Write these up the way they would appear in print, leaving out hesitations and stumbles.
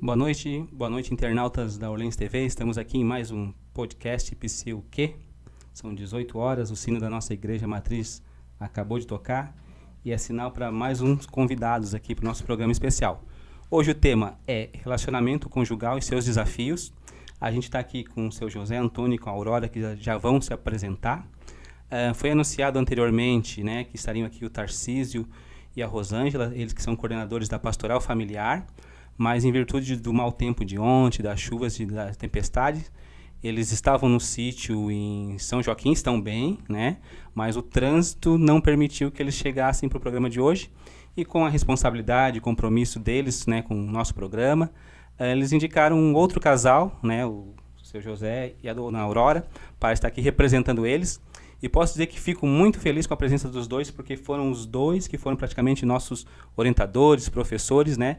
Boa noite internautas da Orleans TV. Estamos aqui em mais um podcast PCUQ. São 18 horas, o sino da nossa igreja matriz acabou de tocar e é sinal para mais uns convidados aqui para o nosso programa especial. Hoje o tema é relacionamento conjugal e seus desafios. A gente está aqui com o seu José Antônio e com a Aurora, que já vão se apresentar. Foi anunciado anteriormente, né, que estariam aqui o Tarcísio e a Rosângela, eles que são coordenadores da Pastoral Familiar, mas em virtude do mau tempo de ontem, das chuvas e das tempestades, eles estavam no sítio em São Joaquim, estão bem, né, mas o trânsito não permitiu que eles chegassem para o programa de hoje, e com a responsabilidade e compromisso deles, né, com o nosso programa, eles indicaram um outro casal, né, o seu José e a dona Aurora, para estar aqui representando eles. E posso dizer que fico muito feliz com a presença dos dois, porque foram os dois que foram praticamente nossos orientadores, professores, né?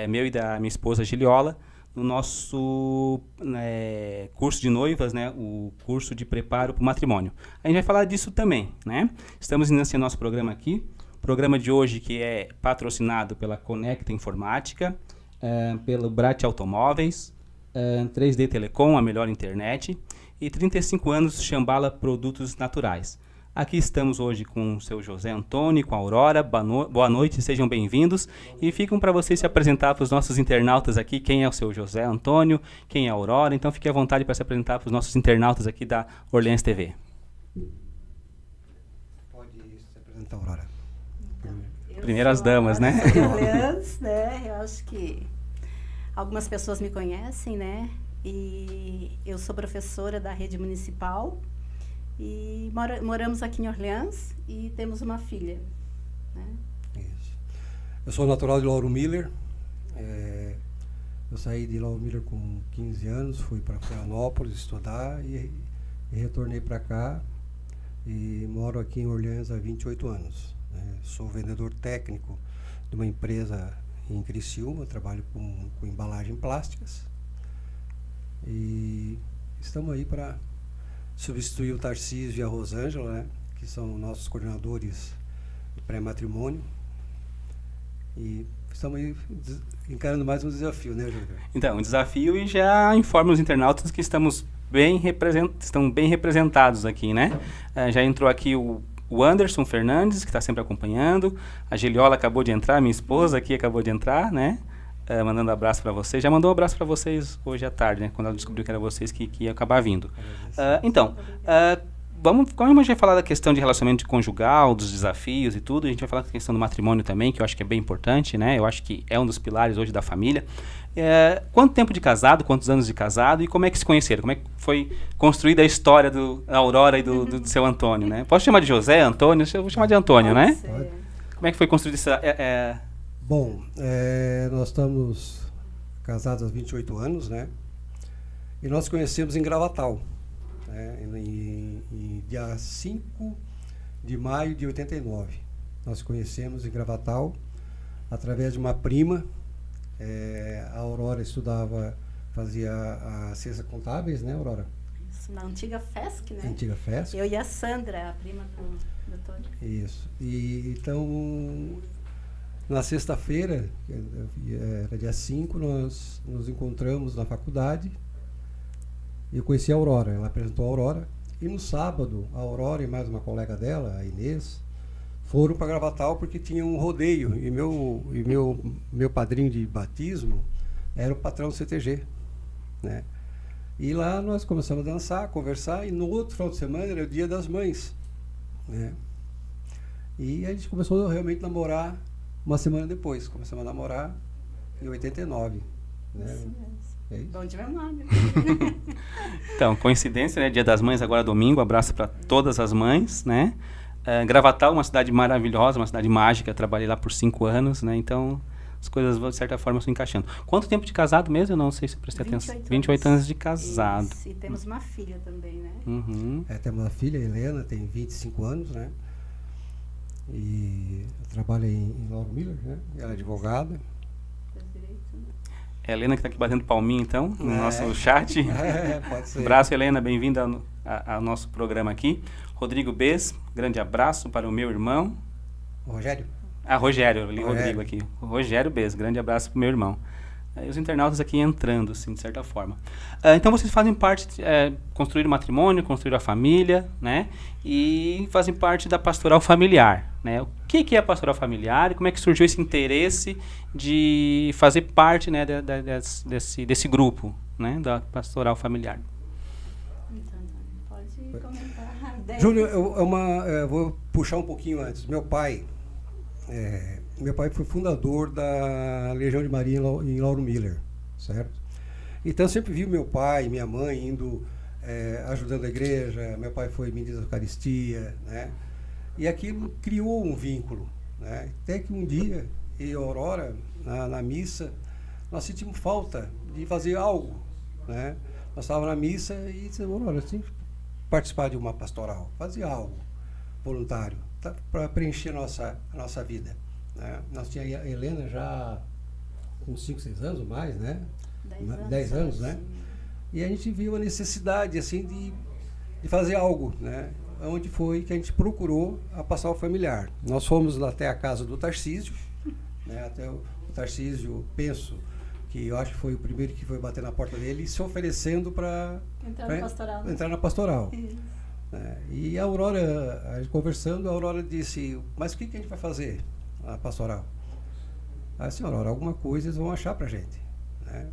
Meu e da minha esposa Giliola, no nosso curso de noivas, né? O curso de preparo para o matrimônio. A gente vai falar disso também, né? Estamos iniciando nosso programa aqui. O programa de hoje que é patrocinado pela Conecta Informática, pelo Brat Automóveis, 3D Telecom, a melhor internet, e 35 anos Shambhala Produtos Naturais. Aqui estamos hoje com o seu José Antônio e com a Aurora. Boa noite, sejam bem-vindos. E ficam para vocês se apresentar para os nossos internautas aqui, quem é o seu José Antônio, quem é a Aurora. Então fique à vontade para se apresentar para os nossos internautas aqui da Orleans TV. Pode se apresentar, Aurora. Primeiras damas, né? De Orleans, né? Eu acho que algumas pessoas me conhecem, né? E eu sou professora da rede municipal e moramos aqui em Orleans e temos uma filha, né? Isso. Eu sou natural de Lauro Miller. Eu saí de Lauro Miller com 15 anos, fui para Florianópolis estudar e retornei para cá e moro aqui em Orleans há 28 anos. Sou vendedor técnico de uma empresa em Criciúma, trabalho com embalagem plásticas. E estamos aí para substituir o Tarcísio e a Rosângela, né, que são nossos coordenadores de pré-matrimônio. E estamos aí encarando mais um desafio, né, Júlio? Então, um desafio, e já informo os internautas que estão bem representados aqui, né? Já entrou aqui o Anderson Fernandes, que está sempre acompanhando. A Giliola acabou de entrar, minha esposa aqui acabou de entrar, né? Mandando abraço para vocês. Já mandou um abraço para vocês hoje à tarde, né? Quando ela descobriu que era vocês que ia acabar vindo. Como a gente vai falar da questão de relacionamento conjugal, dos desafios e tudo, a gente vai falar da questão do matrimônio também, que eu acho que é bem importante, né? Eu acho que é um dos pilares hoje da família. Quanto tempo de casado, quantos anos de casado e como é que se conheceram? Como é que foi construída a história da Aurora e do seu Antônio, né? Posso chamar de José, Antônio? Eu vou chamar de Antônio, né? Pode. Como é que foi construída essa... Bom, nós estamos casados há 28 anos, né? E nós conhecemos em Gravatal, né? Em dia 5 de maio de 89. Nós conhecemos em Gravatal através de uma prima. A Aurora fazia a ciências contábeis, né, Aurora? Isso, na antiga FESC, né? Antiga FESC. Eu e a Sandra, a prima do Antônio. Isso. E então... Na sexta-feira, era dia 5, nós nos encontramos na faculdade. Eu conheci a Aurora, ela apresentou a Aurora. E no sábado, a Aurora e mais uma colega dela, a Inês, foram para Gravatal porque tinha um rodeio. E meu padrinho de batismo era o patrão do CTG, né? E lá nós começamos a dançar, a conversar. E no outro final de semana era o Dia das Mães, né? E a gente começou realmente a namorar. Uma semana depois, começamos a namorar em 89. Né? Isso mesmo. É isso? Bom de memória. Então, coincidência, né? Dia das Mães agora domingo, abraço para todas as mães, né? Gravatal, uma cidade maravilhosa, uma cidade mágica, trabalhei lá por 5 anos, né? Então, as coisas de certa forma estão encaixando. Quanto tempo de casado mesmo? Eu não sei se eu prestei atenção. 28 anos de casado. Isso, e temos uma filha também, né? Uhum. Temos uma filha, a Helena, tem 25 anos, né? E trabalha em Lauro Miller, né? Ela é advogada. Faz direito, né? É a Helena que está aqui batendo palminha, então, no nosso chat. Pode ser. Abraço, Helena, bem-vinda ao nosso programa aqui. Rodrigo Bes, grande abraço para o meu irmão. Rogério? Rogério, eu li Rodrigo aqui. Rogério Bes, grande abraço para o meu irmão. os internautas aqui entrando, assim, de certa forma. Então vocês fazem parte, construir o matrimônio, construir a família, né? E fazem parte da pastoral familiar, né? O que é a pastoral familiar e como é que surgiu esse interesse de fazer parte, né, desse grupo, né, da pastoral familiar? Então, pode comentar. Júnior, eu vou puxar um pouquinho antes. Meu pai foi fundador da Legião de Maria em Lauro Miller, certo? Então eu sempre vi meu pai e minha mãe indo, ajudando a igreja. Meu pai foi ministro da Eucaristia, né? E aquilo criou um vínculo, né? Até que um dia, eu e a Aurora, na missa, nós sentimos falta de fazer algo, né? Nós estávamos na missa e dissemos, Aurora, assim, participar de uma pastoral, fazer algo voluntário, para preencher a nossa vida. Né? Nós tínhamos a Helena já com 5, 6 anos ou mais, né? 10 anos, né? E a gente viu a necessidade, assim, de fazer algo, né? Onde foi que a gente procurou a pastoral familiar. Nós fomos até a casa do Tarcísio, né? Até o Tarcísio, penso, que eu acho que foi o primeiro que foi bater na porta dele, se oferecendo para entrar na pastoral. E a Aurora, a gente conversando, a Aurora disse, mas o que a gente vai fazer na pastoral? Assim, Aurora, alguma coisa eles vão achar pra gente, né?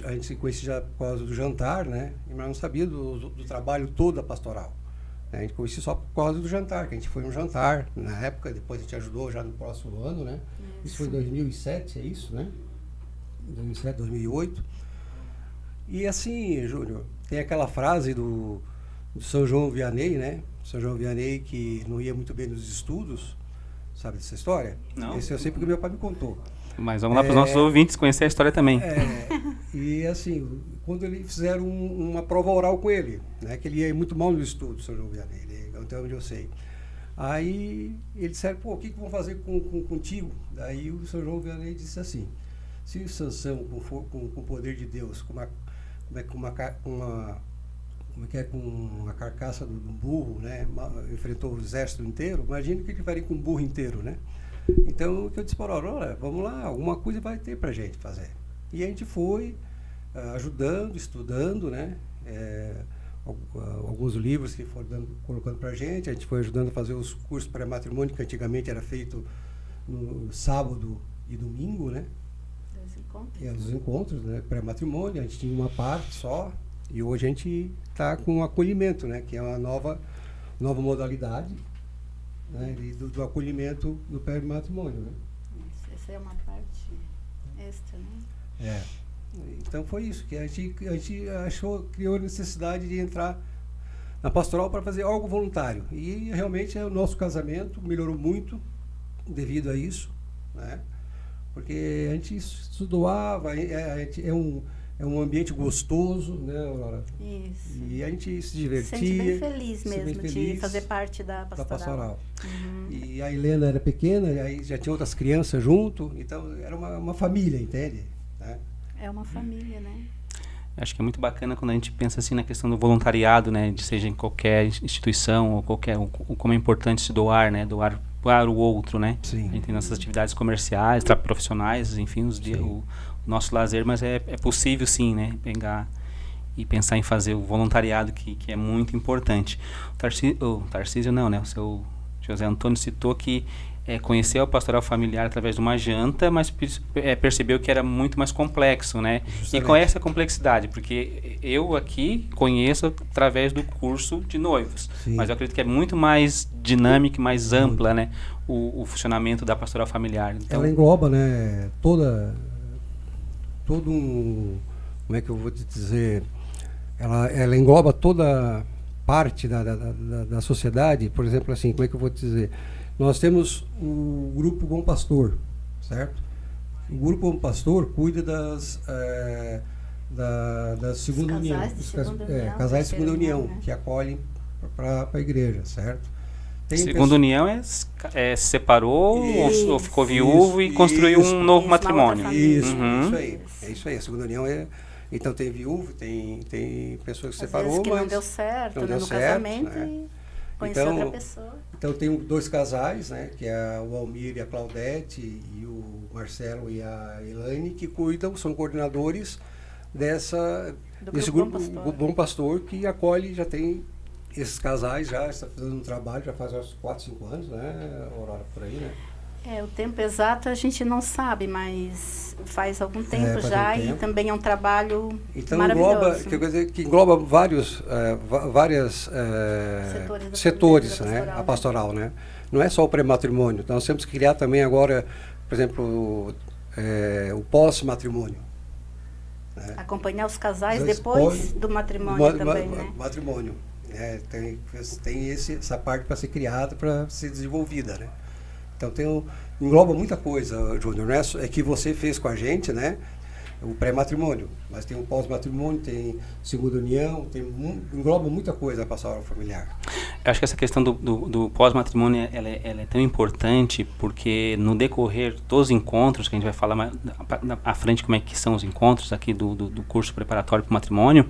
A gente se conhecia já por causa do jantar, né? Mas não sabia do trabalho todo da pastoral. A gente conhecia só por causa do jantar, que a gente foi um jantar na época, depois a gente ajudou já no próximo ano, né? Isso foi em 2007, é isso, né? 2007, 2008. E assim, Júnior, tem aquela frase do São João Vianney, né? São João Vianney que não ia muito bem nos estudos, sabe dessa história? Não. Esse eu sei porque meu pai me contou. Mas vamos lá para os nossos ouvintes conhecer a história também. E assim, quando eles fizeram uma prova oral com ele, né? Que ele ia muito mal no estudo, São João Vianney, até onde eu sei. Aí eles disseram, pô, o que vão fazer contigo? Daí o São João Vianney disse assim, se o Sansão, com o poder de Deus, com a carcaça do burro, né, enfrentou o exército inteiro, imagina que ele faria com um burro inteiro, né? Então, o que eu disse para a Aurora, vamos lá, alguma coisa vai ter para a gente fazer. E a gente foi ajudando, estudando, né? Alguns livros que foram colocando para a gente foi ajudando a fazer os cursos pré-matrimônio, que antigamente era feito no sábado e domingo, né? Os encontros, né? Pré-matrimônio, a gente tinha uma parte só, e hoje a gente está com o acolhimento, né? Que é uma nova modalidade, né? Do acolhimento do pré-matrimônio, né? Essa é uma parte extra, né? Então foi isso, que a gente criou a necessidade de entrar na pastoral para fazer algo voluntário. E realmente o nosso casamento melhorou muito devido a isso, né? Porque a gente se doava, é um ambiente gostoso, né, Aurora? Isso. E a gente se divertia. Se sente bem feliz mesmo de fazer parte da pastoral. Uhum. E a Helena era pequena, aí já tinha outras crianças junto, então era uma família, entende? Né? É uma família, né? Acho que é muito bacana quando a gente pensa assim na questão do voluntariado, né, de seja em qualquer instituição ou como é importante se doar, né, doar para o outro, né? Sim. A gente tem nossas atividades comerciais, profissionais, enfim, o nosso lazer, mas é possível sim, né, pegar e pensar em fazer o voluntariado que é muito importante. O Tarcísio não, né, o seu José Antônio citou que conheceu a pastoral familiar através de uma janta, mas percebeu que era muito mais complexo, né? Justamente. E qual é essa complexidade? Porque eu aqui conheço através do curso de noivos, sim, mas eu acredito que é muito mais dinâmica, mais ampla, né? O funcionamento da pastoral familiar. Então, ela engloba, né, todo um, como é que eu vou te dizer, ela engloba toda parte da sociedade, por exemplo, assim, como é que eu vou te dizer? Nós temos o Grupo Bom Pastor, certo? O Grupo Bom Pastor cuida da segunda união, casais de segunda união, né? Que acolhem para a igreja, certo? Segunda união se separou ou ficou viúvo e construiu um novo matrimônio. Isso aí. A segunda união então tem viúvo, tem pessoas que separou, que mas não deu certo, não deu no certo, casamento, né? e conheceu outra pessoa. Então tem 2 casais, né, que é o Almir e a Claudete, e o Marcelo e a Elaine, que cuidam, são coordenadores desse grupo grupo Bom Pastor, que acolhe, já tem esses casais, já está fazendo um trabalho, já faz uns 4, 5 anos, né, Aurora, por aí, né? O tempo exato a gente não sabe, mas faz algum tempo faz já um tempo. E também é um trabalho então, maravilhoso. que engloba vários setores, né, a pastoral, né? Não é só o pré-matrimônio, então nós temos que criar também agora, por exemplo, o pós-matrimônio. Né? Acompanhar os casais depois do matrimônio também, né? Matrimônio. Tem essa parte para ser criada, para ser desenvolvida, né? Então engloba muita coisa, Júnior, né? É que você fez com a gente, né? O pré-matrimônio, mas tem o pós-matrimônio, tem segunda união, engloba muita coisa a pastoral familiar. Eu acho que essa questão do pós-matrimônio ela é tão importante porque no decorrer dos encontros, que a gente vai falar mais à frente como é que são os encontros aqui do curso preparatório para o matrimônio,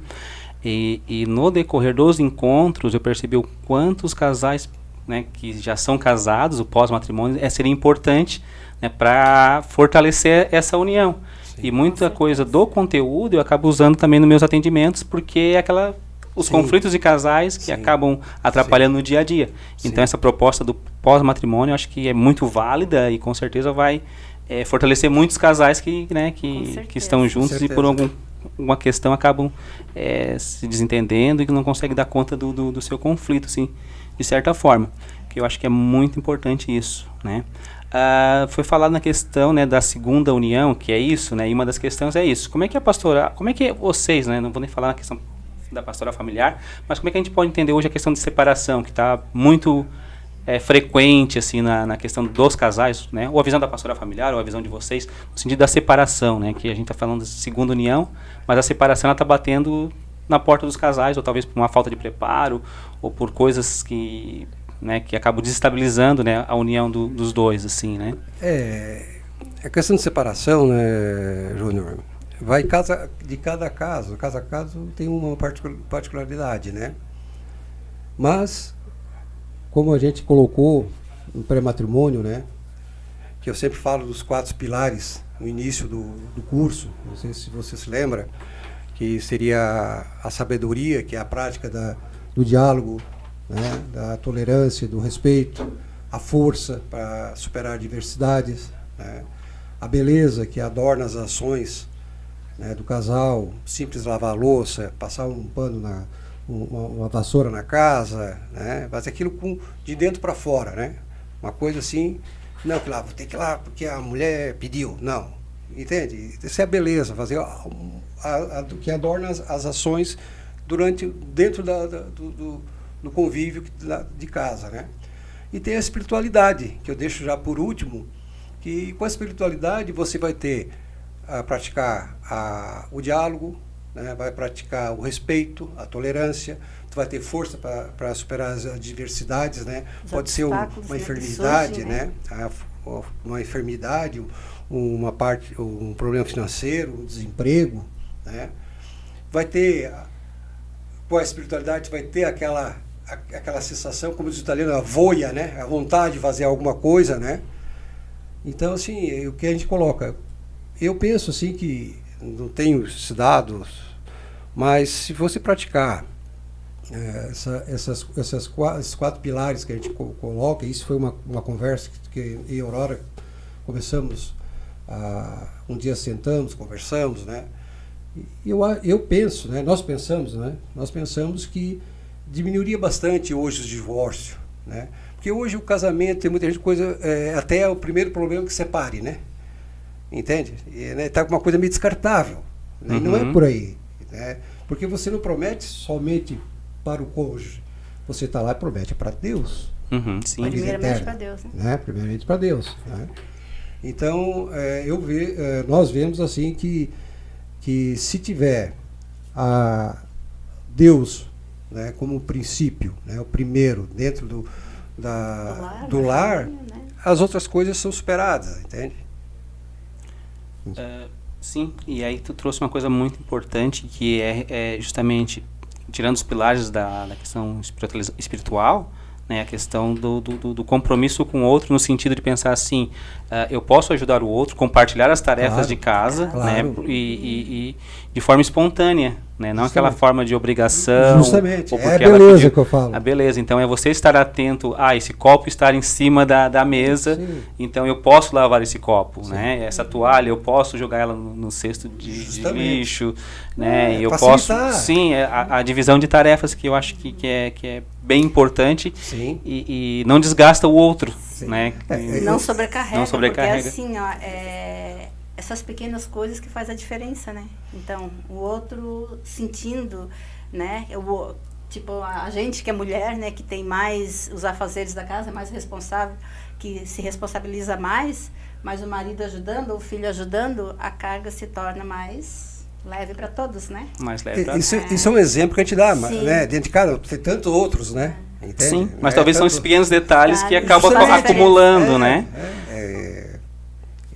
e no decorrer dos encontros eu percebi o quanto os casais, né, que já são casados, o pós-matrimônio seria importante, né, para fortalecer essa união. Sim. E muita coisa do conteúdo eu acabo usando também nos meus atendimentos, porque é os Sim. conflitos de casais que Sim. acabam atrapalhando Sim. no dia a dia. Sim. Então essa proposta do pós-matrimônio eu acho que é muito válida e com certeza vai fortalecer muitos casais que estão juntos e por alguma questão acabam se desentendendo e que não conseguem dar conta do seu conflito, assim, de certa forma. Que eu acho que é muito importante isso, né? Foi falado na questão, né, da segunda união, que é isso, né? E uma das questões é isso. Como é que vocês, né? Não vou nem falar na questão da pastoral familiar, mas como é que a gente pode entender hoje a questão de separação, que está muito frequente, assim, na questão dos casais, né? Ou a visão da pastoral familiar, ou a visão de vocês, no sentido da separação, né? Que a gente está falando de segunda união, mas a separação está batendo na porta dos casais, ou talvez por uma falta de preparo, ou por coisas que acabam desestabilizando, né, a união dos dois, assim, né? A questão de separação, né, Júnior, vai de cada caso a caso tem uma particularidade, né? Mas, como a gente colocou no pré-matrimônio, né, que eu sempre falo dos 4 pilares no início do curso, não sei se você se lembra, que seria a sabedoria, que é a prática do diálogo, né, da tolerância, do respeito, a força para superar adversidades, né, a beleza que adorna as ações, né, do casal, simples lavar a louça, passar um pano, uma vassoura na casa, né, mas aquilo de dentro para fora, né, uma coisa assim, não, que lá, vou ter que ir lá porque a mulher pediu, não, entende? Isso é a beleza, fazer que adorna as ações dentro do convívio de casa, né? E tem a espiritualidade, que eu deixo já por último, que com a espiritualidade você vai praticar o diálogo, né? Vai praticar o respeito, a tolerância, tu vai ter força para superar as adversidades, né? Pode ser uma enfermidade, surgem, né? Uma enfermidade, um problema financeiro, um desemprego, né? Vai ter, com a espiritualidade, vai ter aquela sensação, como diz o italiano, a voia, né? A vontade de fazer alguma coisa, né? Então, assim, o que a gente coloca, eu penso assim que, não tenho esses dados, mas se você praticar esses 4 pilares que a gente coloca, isso foi uma conversa que eu e a Aurora começamos, um dia sentamos, conversamos, né? Eu penso, né? Nós pensamos que diminuiria bastante hoje o divórcio, né? Porque hoje o casamento tem muita gente até o primeiro problema que separe, né? Entende? Tá com uma coisa meio descartável, né? Uhum. E não é por aí, né? Porque você não promete somente para o cônjuge, você está lá e promete para Deus. Uhum, sim. Primeiramente para Deus, né? Primeiramente para Deus, né? Então nós vemos assim que se tiver Deus, né, como princípio, né, o primeiro dentro do lar, família, né? As outras coisas são superadas, entende? Sim, e aí tu trouxe uma coisa muito importante, que é justamente, tirando os pilares da questão espiritual, né, a questão do compromisso com o outro, no sentido de pensar assim, eu posso ajudar o outro, compartilhar as tarefas de casa, né, e de forma espontânea, né, não aquela forma de obrigação. Justamente, ou é porque a beleza que eu falo. A beleza, então é você estar atento, esse copo estar em cima da mesa, Sim. então eu posso lavar esse copo, né, essa toalha, eu posso jogar ela no cesto de lixo, né, eu facilitar. posso, sim, a divisão de tarefas que eu acho que é bem importante. Sim. E não desgasta o outro, Sim. né? Não sobrecarrega, Não sobrecarrega. porque assim, essas pequenas coisas que faz a diferença, né? Então, o outro sentindo, né? Tipo, a gente que é mulher, né? Que tem mais os afazeres da casa, é mais responsável, que se responsabiliza mais, mas o marido ajudando, o filho ajudando, a carga se torna mais leve para todos, né? Mais leve para todos. Isso é um exemplo que a gente dá, Sim. né? Dentro de casa, tem tantos outros, né? Entende? Sim, mas talvez são esses pequenos detalhes que acabam Justamente. acumulando, né?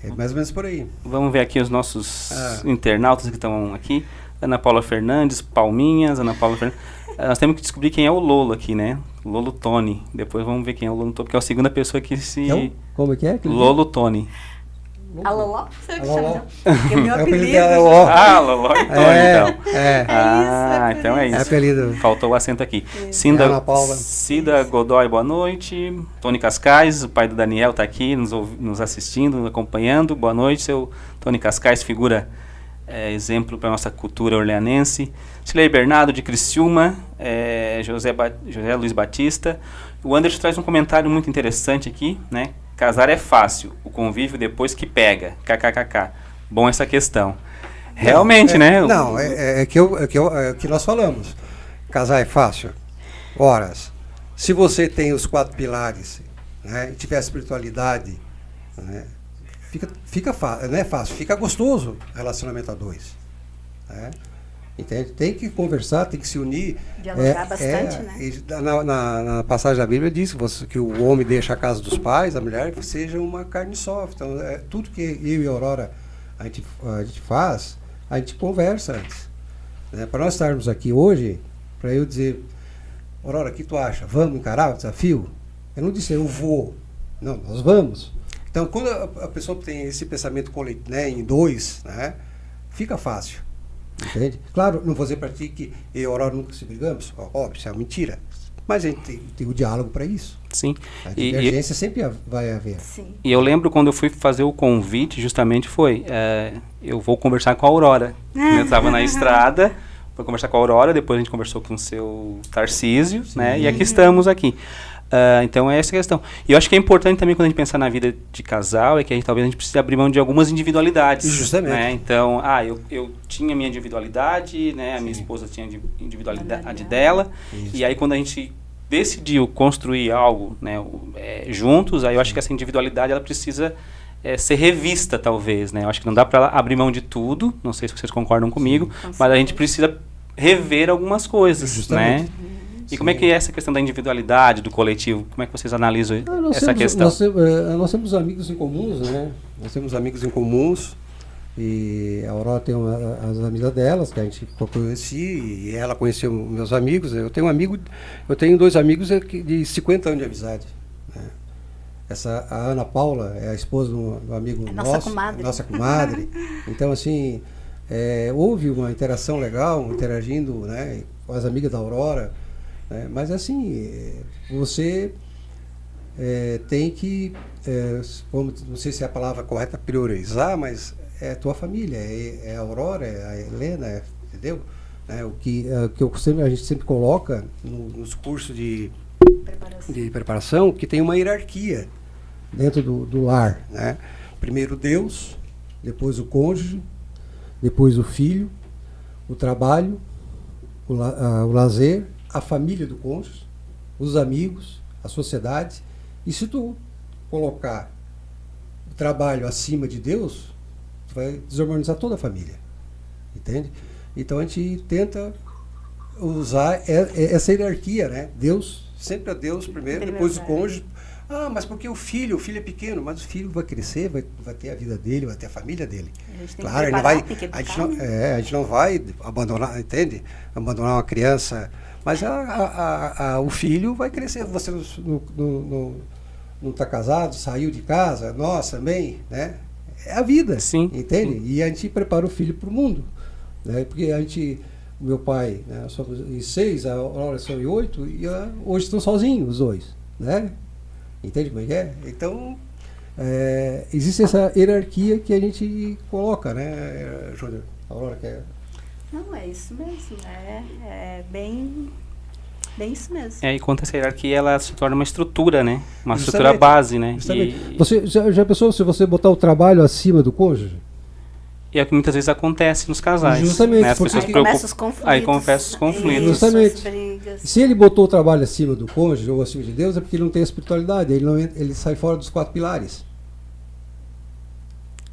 É mais ou menos por aí. Vamos ver aqui os nossos internautas que estão aqui. Ana Paula Fernandes, Palminhas, Ana Paula Fernandes. Nós temos que descobrir quem é o Lolo aqui, né? Lolo Tony. Depois vamos ver quem é o Lolo Tony, porque é a segunda pessoa que se... Então, como é que é? Lolo Tony. A Loló? Você que Loló. chama? Porque o meu É o apelido apelido... dela, é Loló. Lolo e Tony, então. Então é É isso. apelido. Faltou o acento aqui. Ana Paula. Cida Godoy, boa noite. Tony Cascais, o pai do Daniel, está aqui nos assistindo, nos acompanhando. Boa noite, seu Tony Cascais, figura exemplo para a nossa cultura orleanense. Silei Bernardo, de Criciúma. José Luiz Batista. O Anderson traz um comentário muito interessante aqui, né? Casar é fácil, o convívio depois que pega. KKKK. Bom essa questão. Realmente, né? Não, é que nós falamos. Casar é fácil. Horas. Se você tem os 4 pilares, né, e tiver espiritualidade, né, não é fácil, fica gostoso relacionamento a 2. Né? Entende? Tem que conversar, tem que se unir. Dialogar bastante, né? Na passagem da Bíblia diz que o homem deixa a casa dos pais, a mulher que seja uma carne só. Então, tudo que eu e a Aurora a gente faz, a gente conversa antes. Né? Para nós estarmos aqui hoje, para eu dizer, Aurora, o que tu acha? Vamos encarar o desafio? Eu não disse eu vou. Não, nós vamos. Então, quando a pessoa tem esse pensamento coletivo, né, em 2, né, fica fácil. Entende? Claro, não vou dizer para ti que eu e a Aurora nunca se brigamos. Óbvio, isso é mentira. Mas a gente tem o diálogo para isso. Sim. A divergência sempre vai haver. Sim. E eu lembro quando eu fui fazer o convite, justamente eu vou conversar com a Aurora. Eu estava na estrada, fui conversar com a Aurora, depois a gente conversou com o seu Tarcísio, né? E aqui estamos aqui. Então é essa a questão. E eu acho que é importante também quando a gente pensar na vida de casal, é que talvez a gente precise abrir mão de algumas individualidades. Justamente. Né? Então, eu tinha minha individualidade, né? A minha esposa tinha a individualidade dela. Isso. E aí quando a gente decidiu construir algo, né, juntos, aí eu acho que essa individualidade ela precisa ser revista, talvez. Né? Eu acho que não dá para abrir mão de tudo, não sei se vocês concordam comigo, mas a gente precisa rever algumas coisas. Justamente. Né? E como é que é essa questão da individualidade, do coletivo? Como é que vocês analisam essa questão? Nós temos amigos em comuns, né? Nós temos amigos em comuns. E a Aurora tem as amigas delas, que a gente conheci, e ela conheceu meus amigos. Eu tenho 2 amigos de 50 anos de amizade. Né? A Ana Paula é a esposa do amigo nosso. Nossa comadre. Então, assim, houve uma interação legal, interagindo, né, com as amigas da Aurora. Mas assim, você tem que, não sei se é a palavra correta, priorizar, mas é a tua família, é a Aurora, é a Helena, entendeu? O que a gente sempre coloca nos cursos de preparação, que tem uma hierarquia dentro do lar. Né? Primeiro Deus, depois o cônjuge, depois o filho, o trabalho, o lazer, a família do cônjuge, os amigos, a sociedade. E se tu colocar o trabalho acima de Deus, tu vai desarmonizar toda a família. Entende? Então a gente tenta usar essa hierarquia, né? Deus, sempre a Deus primeiro, depois o cônjuge. Mas porque o filho é pequeno, mas o filho vai crescer, vai ter a vida dele, vai ter a família dele. A gente não vai abandonar, entende? Abandonar uma criança Mas o filho vai crescer. Você não está casado, saiu de casa, nós também, né? É a vida, Sim. entende? E a gente prepara o filho para o mundo, né? Porque meu pai, né, nós somos em 6, a Aurora são em 8, e hoje estão sozinhos os dois, né? Entende como é que é? Então, existe essa hierarquia que a gente coloca, né, Júnior? A Aurora quer... Não, é isso mesmo. É bem isso mesmo. E quanto a essa hierarquia, ela se torna uma estrutura, né? Uma Justamente, estrutura base, né? Justamente. Você já pensou se você botar o trabalho acima do cônjuge? E é o que muitas vezes acontece nos casais. Justamente, né? As porque pessoas começam os conflitos. Aí começam os conflitos. Isso, Justamente. as brigas. Se ele botou o trabalho acima do cônjuge ou acima de Deus, é porque ele não tem espiritualidade, ele sai fora dos 4 pilares.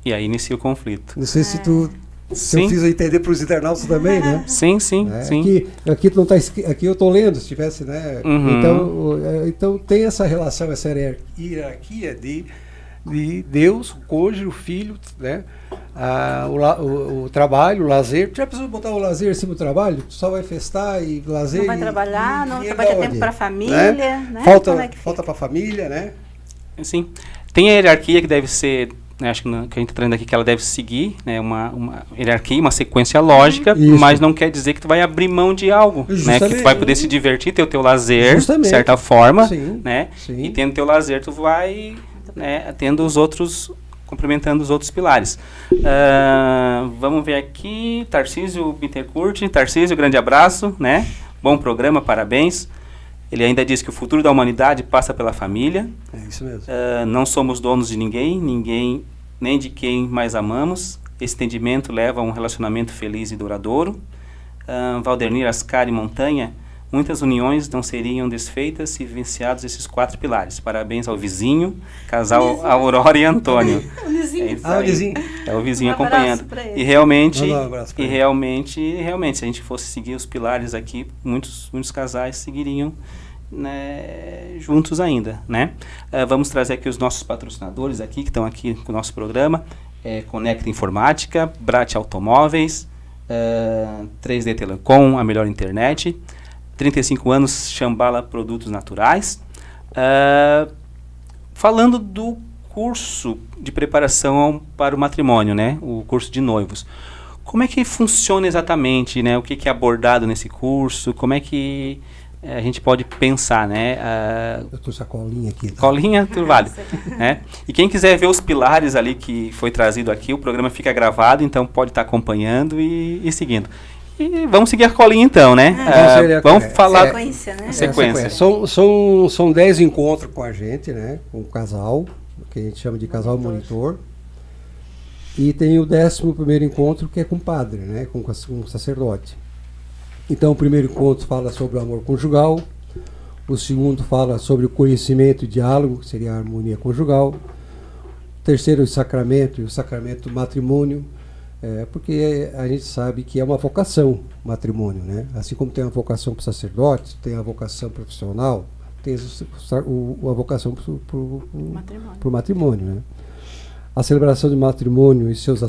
E aí inicia o conflito. Não sei se eu Sim. fiz entender para os internautas também, né? Sim, sim, Né? sim. Aqui não tá, aqui eu estou lendo, se tivesse, né? Uhum. Então tem essa relação, essa hierarquia de Deus, o cônjuge, o filho, né? O trabalho, o lazer. Já precisou botar o lazer em cima do trabalho? Tu só vai festar e lazer. Não vai trabalhar, não vai ter tempo para a família, né? Falta para a família, né? Sim. Tem a hierarquia que deve ser, né, acho que a gente está trazendo aqui que ela deve seguir, né, uma hierarquia, uma sequência lógica, Isso. mas não quer dizer que tu vai abrir mão de algo, né? Que tu vai poder se divertir, ter o teu lazer, de certa forma, né? Sim. E tendo teu lazer, tu vai, né, tendo os outros, complementando os outros pilares. Vamos ver aqui, Tarcísio Bittencourt. Tarcísio, grande abraço, né? Bom programa, parabéns. Ele ainda diz que o futuro da humanidade passa pela família. É isso mesmo. Não somos donos de ninguém, nem de quem mais amamos. Esse entendimento leva a um relacionamento feliz e duradouro. Valdernir Ascari Montanha, muitas uniões não seriam desfeitas se vivenciados esses 4 pilares. Parabéns ao vizinho, casal Aurora e Antônio. O vizinho. O vizinho. É o vizinho Um acompanhando. abraço pra ele. E realmente, Um abraço pra ele. realmente, se a gente fosse seguir os pilares aqui, muitos casais seguiriam, né, juntos ainda, né? Vamos trazer aqui os nossos patrocinadores aqui, que estão aqui com o nosso programa. Conecta Informática, Brat Automóveis, 3D Telecom, a melhor internet, 35 anos, Shambhala Produtos Naturais. Falando do curso de preparação para o matrimônio, né? O curso de noivos. Como é que funciona exatamente, né? O que é abordado nesse curso? Como é que a gente pode pensar, né? Eu trouxe a colinha aqui. Tá? Colinha, tudo vale. Né? E quem quiser ver os pilares ali que foi trazido aqui, o programa fica gravado, então pode estar acompanhando e seguindo. E vamos seguir a colinha então, né? Vamos falar... Sequência, né? Sequência. São 10 encontros com a gente, né? Com o casal, que a gente chama de casal monitor. E tem o 11º encontro, que é com o padre, né? Com o sacerdote. Então, o primeiro encontro fala sobre o amor conjugal. O segundo fala sobre o conhecimento e diálogo, que seria a harmonia conjugal. O terceiro, o sacramento e o sacramento do matrimônio. Porque a gente sabe que é uma vocação matrimônio, né? Assim como tem a vocação para o sacerdote, tem a vocação profissional, tem a vocação para o matrimônio, né? A celebração de matrimônio e seus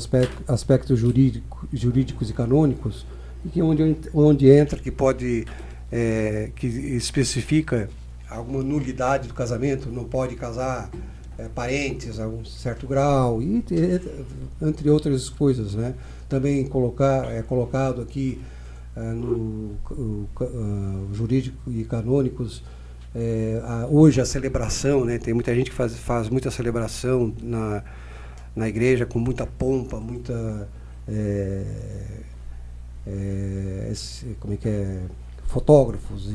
aspectos jurídicos e canônicos, que onde entra, que pode, que especifica alguma nulidade do casamento, não pode casar parentes a um certo grau, e entre outras coisas, né? Também colocado aqui no jurídico e canônicos, hoje a celebração, né? Tem muita gente que faz muita celebração na igreja com muita pompa, muita como é que é, fotógrafos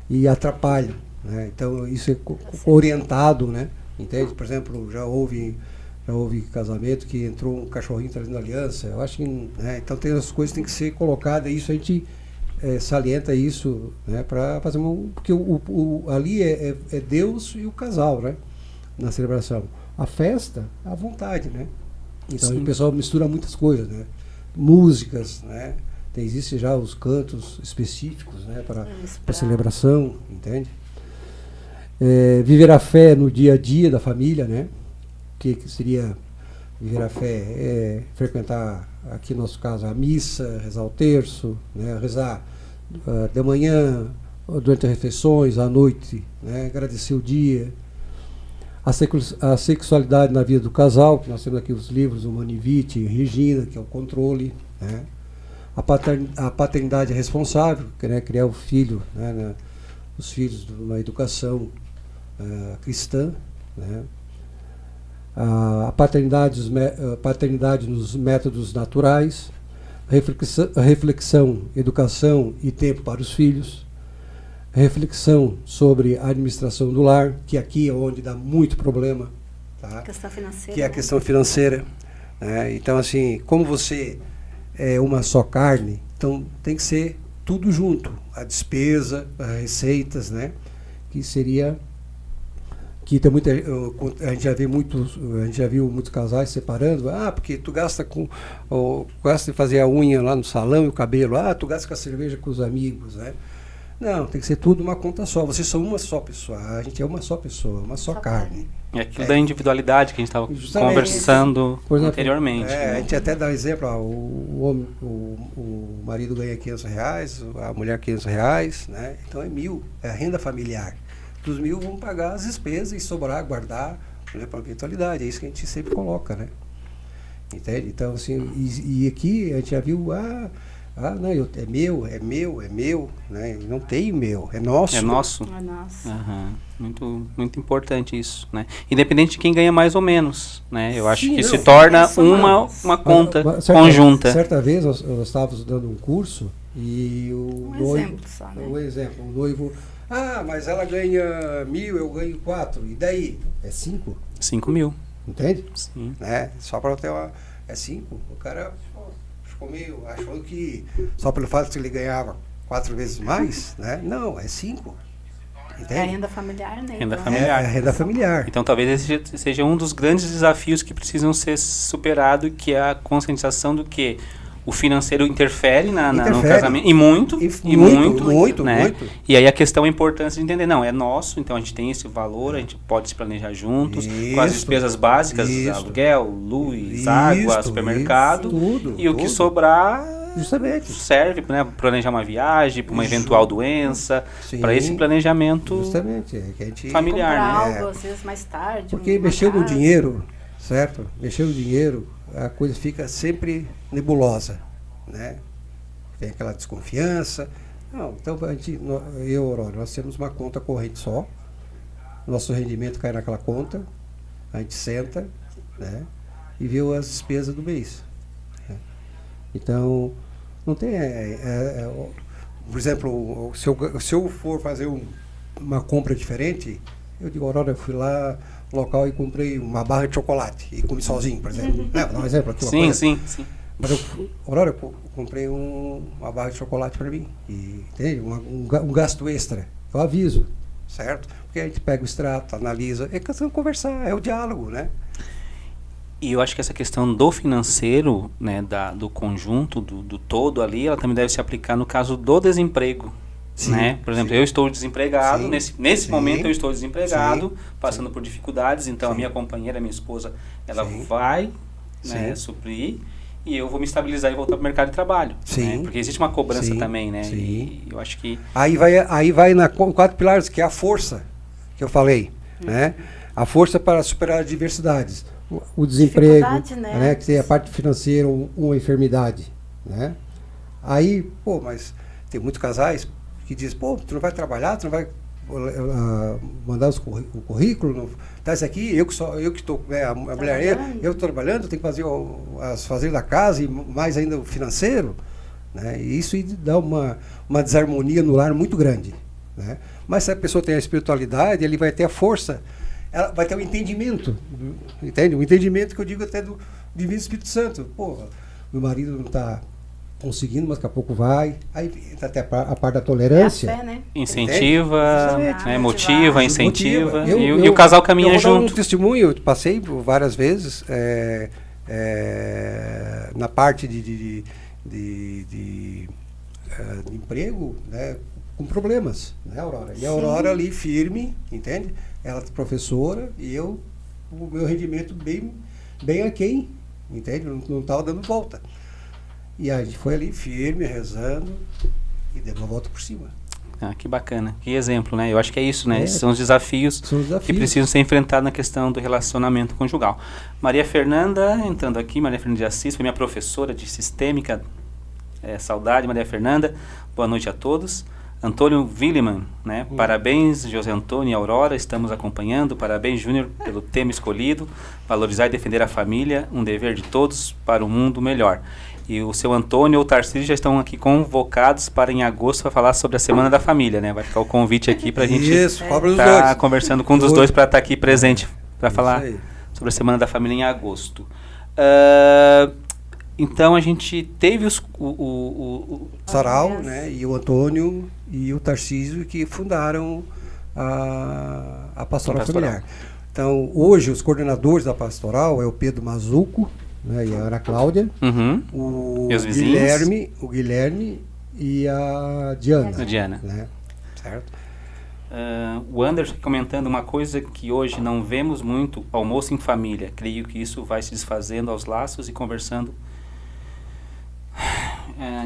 e atrapalham, né? Então isso é orientado, né? Entende? Por exemplo, já houve casamento que entrou um cachorrinho trazendo aliança. Eu acho que, né? Então tem as coisas que tem que ser colocadas, isso a gente salienta isso, né? Para fazer porque ali é Deus e o casal, né? Na celebração. A festa, à vontade, né? Então o pessoal mistura muitas coisas, né? Músicas, né? Existem já os cantos específicos, né? Para celebração, entende? Viver a fé no dia a dia da família, né? Que seria viver a fé, frequentar, aqui no nosso caso, a missa, rezar o terço, né? Rezar de manhã, durante as refeições, à noite, né? Agradecer o dia. A sexualidade na vida do casal, que nós temos aqui os livros, o Manivite, Regina, que é o controle, né? A paternidade responsável, que é, né, criar o filho, né, os filhos numa educação cristã, né? A paternidade nos métodos naturais, reflexão, educação e tempo para os filhos, reflexão sobre a administração do lar, que aqui é onde dá muito problema, tá? Questão financeira, que é a questão financeira, né? Então, assim, como você é uma só carne, então tem que ser tudo junto, a despesa, as receitas, né? Que seria que tem muita, a gente já viu muitos casais separando, porque tu gasta gasta em fazer a unha lá no salão e o cabelo, tu gasta com a cerveja com os amigos, né? Não, tem que ser tudo uma conta só. Vocês são uma só pessoa. A gente é uma só pessoa, uma só carne. É aquilo da individualidade que a gente estava conversando anteriormente. A gente até dá um exemplo, o marido ganha R$500, a mulher R$500, né? Então é 1.000, é a renda familiar. Dos 1.000 vão pagar as despesas e sobrar, guardar, né, para a eventualidade. É isso que a gente sempre coloca, né? Entende? Então, assim, e aqui a gente já viu, não, é meu, né? Não tem meu, é nosso. É nosso. É nosso. Uhum. Muito, muito importante isso, né? Independente de quem ganha mais ou menos, né? Eu acho que se torna uma conta conjunta. Certa vez nós estávamos dando um curso e o noivo... Exemplo só, né? Um exemplo, o noivo... mas ela ganha 1.000, eu ganho 4. E daí? É 5. 5 mil. Entende? Sim. Né? Só para ter uma... É 5. O cara ficou meio... Achou que só pelo fato de ele ganhava 4 vezes mais, né? Não, é 5. Entende? É a renda familiar, né? Renda familiar. É a renda familiar. Então talvez esse seja um dos grandes desafios que precisam ser superados, que é a conscientização do que o financeiro interfere no casamento. E muito. Né? E aí a questão é a importância de entender, não, é nosso, então a gente tem esse valor, a gente pode se planejar juntos, com as despesas básicas, aluguel, luz, água, supermercado, e o que sobrar... Justamente. Serve para planejar uma viagem, para uma eventual doença, para esse planejamento que a gente familiar. Comprar né? algo, às vezes, mais tarde. Porque mexer no dinheiro, certo? Mexer no dinheiro, a coisa fica sempre nebulosa, né? Tem aquela desconfiança. Não, então eu e Aurora, nós temos uma conta corrente só, nosso rendimento cai naquela conta, a gente senta, né? E vê as despesas do mês. Então, não tem... por exemplo, se eu for fazer uma compra diferente, eu digo, Aurora, eu fui lá no local e comprei uma barra de chocolate e comi sozinho, por exemplo. Vou dar um exemplo aqui. Sim. Mas Aurora, eu comprei uma barra de chocolate para mim. E, entende? Um gasto extra. Eu aviso, certo? Porque a gente pega o extrato, analisa. É questão de conversar, é o diálogo, né? E eu acho que essa questão do financeiro, né, do conjunto, do todo ali, ela também deve se aplicar no caso do desemprego. Sim, né? Por exemplo, eu estou desempregado, nesse momento eu estou desempregado, passando por dificuldades, então a minha companheira, a minha esposa, ela vai, né, suprir, e eu vou me estabilizar e voltar para o mercado de trabalho. Né? Porque existe uma cobrança também, né? E eu acho que... Aí vai na 4 pilares, que é a força, que eu falei, né? A força para superar adversidades. O desemprego, né? Que tem a parte financeira, uma enfermidade, né? Aí, mas tem muitos casais que dizem, tu não vai trabalhar, tu não vai mandar o currículo, não, tá isso aqui, eu que estou, a mulher, eu estou trabalhando, tenho que fazer as fazeres da casa e mais ainda o financeiro, né? E isso dá uma desarmonia no lar muito grande, né? Mas se a pessoa tem a espiritualidade, ele vai ter a força, ela vai ter um entendimento, entende? Um entendimento que eu digo até do Divino Espírito Santo. Meu marido não está conseguindo, mas daqui a pouco vai. Aí até a parte da tolerância. É a fé, né? Incentiva, motiva, incentiva. E o casal caminha junto. Eu vou dar um testemunho, eu passei várias vezes na parte de emprego, né, com problemas, né, Aurora? E a Aurora ali firme, entende? Ela é professora e o meu rendimento bem aquém, entende? Não estava dando volta. E a gente foi ali firme, rezando e deu uma volta por cima. Ah, que bacana, que exemplo, né? Eu acho que é isso, né? Esses são os desafios que precisam ser enfrentados na questão do relacionamento conjugal. Maria Fernanda, entrando aqui, Maria Fernanda de Assis, foi minha professora de Sistêmica. Saudade, Maria Fernanda. Boa noite a todos. Antônio Willeman, né? Parabéns, José Antônio e Aurora, estamos acompanhando. Parabéns, Júnior, pelo tema escolhido. Valorizar e defender a família, um dever de todos para um mundo melhor. E o seu Antônio ou o Tarcísio já estão aqui convocados para em agosto para falar sobre a Semana da Família, né? Vai ficar o convite aqui para a gente estar conversando com um dos dois para estar aqui presente para falar sobre a Semana da Família em agosto. Então a gente teve o Sarau, né? E o Antônio e o Tarcísio que fundaram a Pastoral Familiar. Então hoje os coordenadores da Pastoral é o Pedro Mazuco, né, e a Ana Cláudia, o Guilherme e a Diana. Né? Certo? O Anderson comentando uma coisa que hoje não vemos muito, almoço em família. Creio que isso vai se desfazendo aos laços e conversando,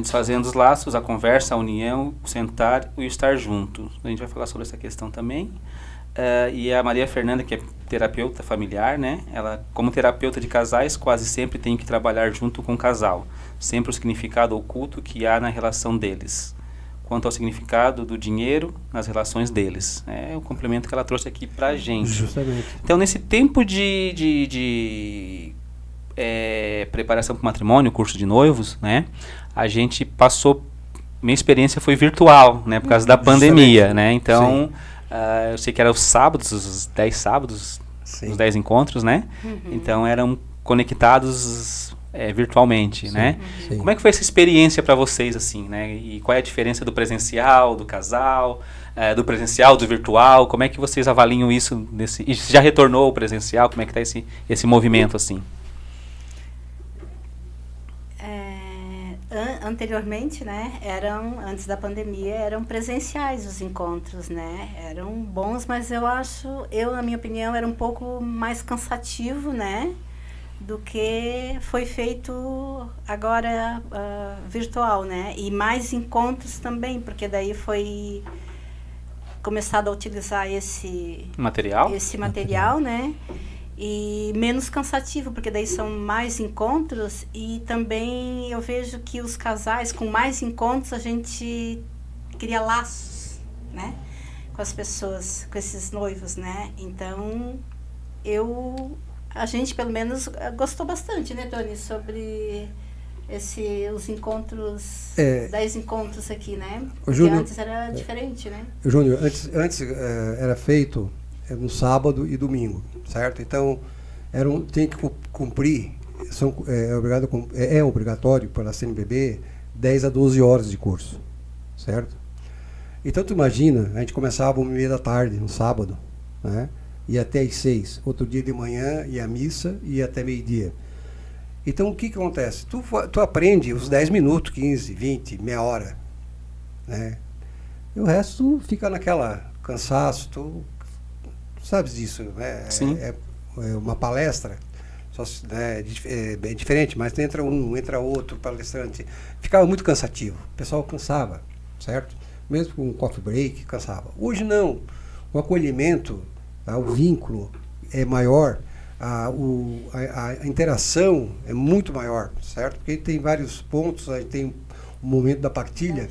desfazendo os laços, a conversa, a união, o sentar e o estar junto. A gente vai falar sobre essa questão também. E a Maria Fernanda, que é terapeuta familiar, né? Ela, como terapeuta de casais, quase sempre tem que trabalhar junto com o casal. Sempre o significado oculto que há na relação deles. Quanto ao significado do dinheiro nas relações deles. É o complemento que ela trouxe aqui pra gente. Justamente. Então, nesse tempo de preparação para o matrimônio, curso de noivos, né? A gente passou... Minha experiência foi virtual, né? Por causa da pandemia, né? Então... eu sei que eram os sábados, os 10 sábados, os 10 encontros, né? Então eram conectados virtualmente, né? Sim. Como é que foi essa experiência para vocês, assim, né? E qual é a diferença do presencial, do casal, do presencial, do virtual? Como é que vocês avaliam isso? E já retornou o presencial? Como é que está esse movimento, assim? Anteriormente, né, antes da pandemia, eram presenciais os encontros, né, eram bons, mas na minha opinião, era um pouco mais cansativo, né, do que foi feito agora virtual, né, e mais encontros também, porque daí foi começado a utilizar esse material, né, e menos cansativo, porque daí são mais encontros e também eu vejo que os casais com mais encontros a gente cria laços, né, com as pessoas, com esses noivos, né, então a gente pelo menos gostou bastante, né, Tony, sobre os encontros, 10 encontros aqui, né, porque Júnior, antes era diferente, né. Júnior, antes era feito no sábado e domingo, certo? Então, tem que cumprir, é obrigatório para a CNBB 10 a 12 horas de curso, certo? Então, tu imagina, a gente começava 1h30 da tarde, no sábado, né? Ia até às 6, outro dia de manhã ia à missa e ia até meio-dia. Então, o que acontece? Tu aprende os 10 minutos, 15, 20, meia hora, né? E o resto fica naquela cansaço, tu sabes disso, né? Sim. É uma palestra, é bem diferente, mas entra um, entra outro palestrante. Ficava muito cansativo, o pessoal cansava, certo? Mesmo com um coffee break, cansava. Hoje não, o acolhimento, o vínculo é maior, a interação é muito maior, certo? Porque tem vários pontos, aí tem o momento da partilha,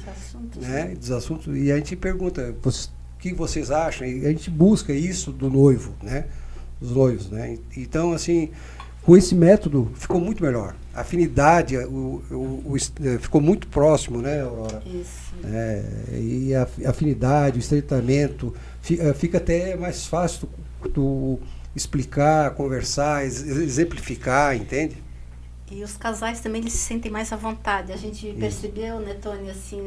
né? Dos assuntos, e a gente pergunta... O que vocês acham? E a gente busca isso do noivo, né? Dos noivos, né? Então, assim, com esse método ficou muito melhor. A afinidade ficou muito próximo, né, Aurora? Isso. E a afinidade, o estreitamento, fica até mais fácil tu explicar, conversar, exemplificar, entende? E os casais também eles se sentem mais à vontade. A gente percebeu, né, Tony, assim,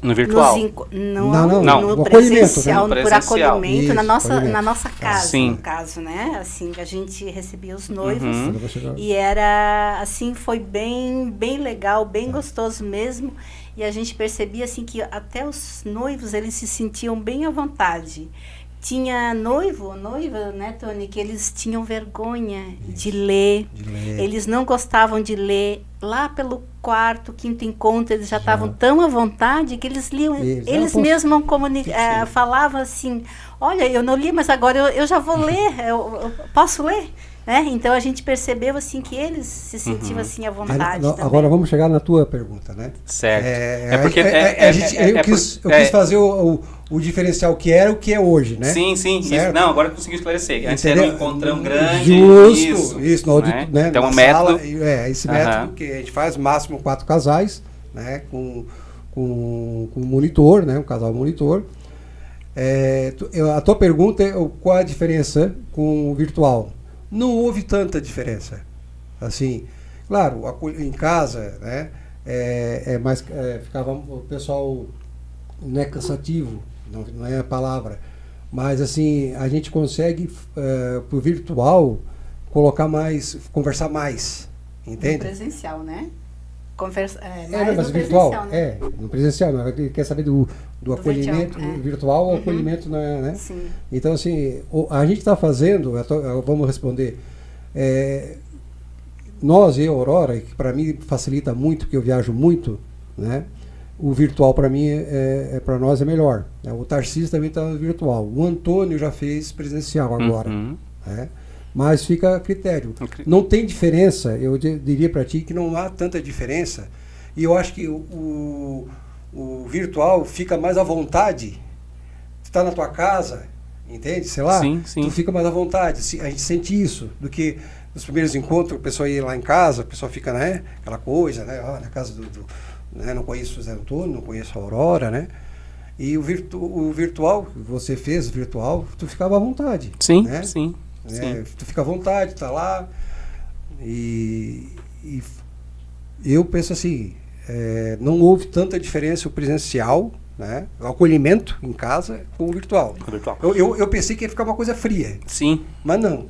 no virtual? No presencial, né? Por acolhimento, isso, na nossa casa, Sim. no caso, né? Assim, a gente recebia os noivos e era, assim, foi bem legal, bem gostoso mesmo. E a gente percebia, assim, que até os noivos, eles se sentiam bem à vontade. Tinha noiva, né, Tony, que eles tinham vergonha de ler. Eles não gostavam de ler. Lá pelo quarto, quinto encontro, eles já estavam tão à vontade que eles liam. Eles mesmos falavam assim, olha, eu não li, mas agora eu já vou ler, eu posso ler? Né? Então a gente percebeu assim que eles se sentiam assim à vontade. Agora vamos chegar na tua pergunta, né? Certo. Eu quis fazer o diferencial que era o que é hoje, né? Sim, isso, não, agora eu consegui esclarecer. Antes era um encontrão grande. Isso, no né? né? Então, um método. Esse método que a gente faz, máximo 4 casais, né? Com monitor, né? Um casal monitor. A tua pergunta é qual a diferença com o virtual? Não houve tanta diferença. Assim, claro, em casa, né? Ficava o pessoal, não é cansativo, não é a palavra, mas assim a gente consegue pro virtual conversar mais, entende? No presencial, né? Mas virtual, né? No presencial, mas quer saber do acolhimento virtual ou acolhimento, né? Sim. Então assim, a gente está fazendo, vamos responder, nós e a Aurora, que para mim facilita muito, porque eu viajo muito, né? O virtual para mim para nós é melhor. O Tarcísio também está no virtual. O Antônio já fez presencial agora, né? Mas fica a critério. Não tem diferença, eu diria para ti que não há tanta diferença. E eu acho que o virtual fica mais à vontade. Tu está na tua casa, entende? Sei lá, sim. Tu fica mais à vontade. A gente sente isso do que nos primeiros encontros, a pessoa ia lá em casa, a pessoa fica, né? Aquela coisa, né? Na casa né? Não conheço o Zé Antônio, não conheço a Aurora, né? E o virtual, você fez virtual, tu ficava à vontade. Sim, né? sim. Tu fica à vontade, tá lá. E eu penso assim, não houve tanta diferença o presencial, né? O acolhimento em casa com o virtual. Eu pensei que ia ficar uma coisa fria. Sim. Mas não.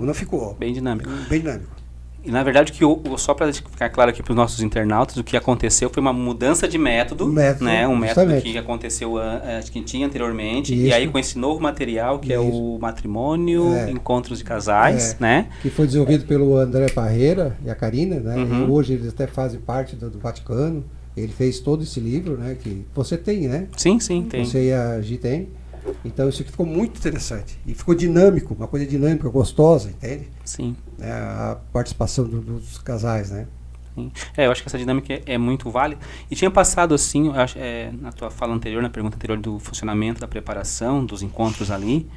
Não ficou. Bem dinâmico. Bem dinâmico. E na verdade, só para ficar claro aqui para os nossos internautas, o que aconteceu foi uma mudança de método, né? Um método que aconteceu, que tinha anteriormente, e aí com esse novo material, que é o matrimônio, encontros de casais, né? Que foi desenvolvido pelo André Parreira e a Karina, né? E hoje eles até fazem parte do Vaticano. Ele fez todo esse livro, né? Que você tem, né? Sim, tem. Você e a Gi tem. Então isso aqui ficou muito interessante. E ficou dinâmico, uma coisa dinâmica, gostosa, entende? Sim. A participação dos casais, né? Sim. Eu acho que essa dinâmica é muito válida. E tinha passado assim, eu acho, na tua fala anterior, na pergunta anterior do funcionamento, da preparação, dos encontros ali,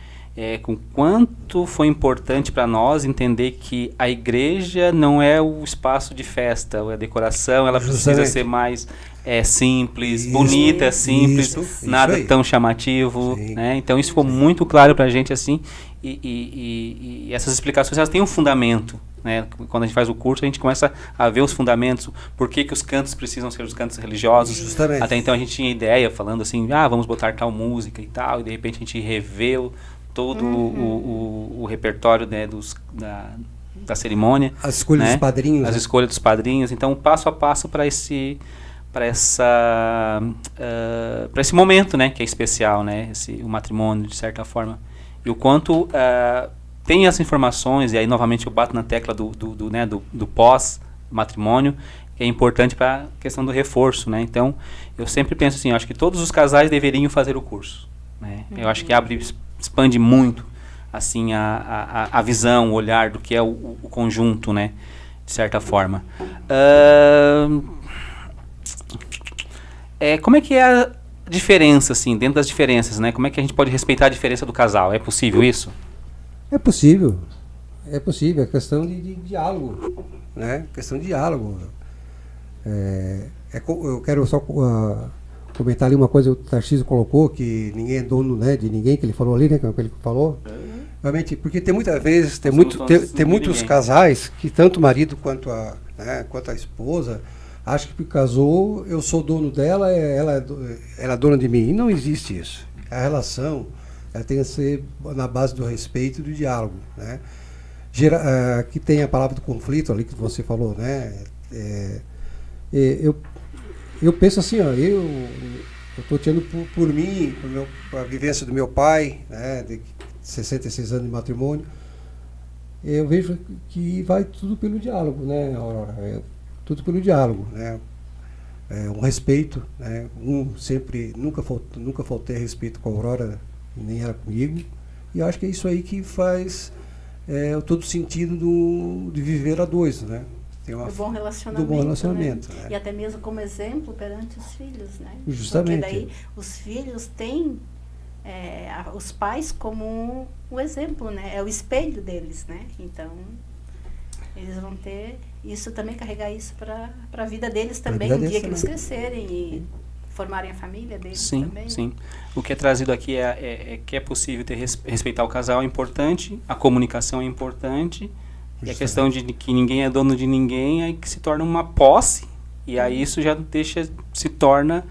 com quanto foi importante para nós entender que a igreja não é o espaço de festa, a decoração, ela precisa ser mais simples, bonita, simples, nada tão chamativo, né? Então isso ficou muito claro para a gente assim, e essas explicações elas têm um fundamento, né? Quando a gente faz o curso a gente começa a ver os fundamentos, por que os cantos precisam ser os cantos religiosos. Justamente. Até então a gente tinha ideia falando assim, vamos botar tal música e tal, e de repente a gente reveu todo o repertório, né, da cerimônia. As escolhas dos padrinhos. As escolhas dos padrinhos. Então, passo a passo para esse momento, né, que é especial, né, o matrimônio, de certa forma. E o quanto tem as informações, e aí novamente eu bato na tecla do pós-matrimônio, que é importante para a questão do reforço, né. Então, eu sempre penso assim, eu acho que todos os casais deveriam fazer o curso, né. Eu acho que expande muito assim a visão, o olhar do que é o conjunto, né, de certa forma. Como é que é a diferença, assim, dentro das diferenças, né? Como é que a gente pode respeitar a diferença do casal? É possível isso? É possível, é questão de diálogo, né? Questão de diálogo. Eu quero só comentar ali uma coisa que o Tarcísio colocou, que ninguém é dono, né, de ninguém, que ele falou ali, né, que ele falou. Realmente, porque tem muitas vezes, tem muitos casais que tanto o marido quanto a esposa acham que casou, eu sou dono dela, ela é dona de mim. E não existe isso. A relação ela tem que ser na base do respeito e do diálogo, né? Aqui tem a palavra do conflito ali que você falou, né? Eu penso assim, eu estou tendo por mim, a vivência do meu pai, né, de 66 anos de matrimônio, eu vejo que vai tudo pelo diálogo, né, Aurora? Tudo pelo diálogo, né? Um respeito, né? Nunca faltei respeito com a Aurora, nem ela comigo, e acho que é isso aí que faz todo sentido de viver a dois, né? Do bom relacionamento. Do bom relacionamento, né? Né? E até mesmo como exemplo perante os filhos, né? Justamente. Porque daí os filhos têm os pais como um exemplo, né? É o espelho deles, né? Então, eles vão ter isso também, carregar isso para a vida deles também, um dia que eles crescerem e formarem a família deles também. Sim. O que é trazido aqui é que é possível respeitar o casal, é importante, a comunicação é importante, e a questão de que ninguém é dono de ninguém, aí que se torna uma posse, e aí isso já se torna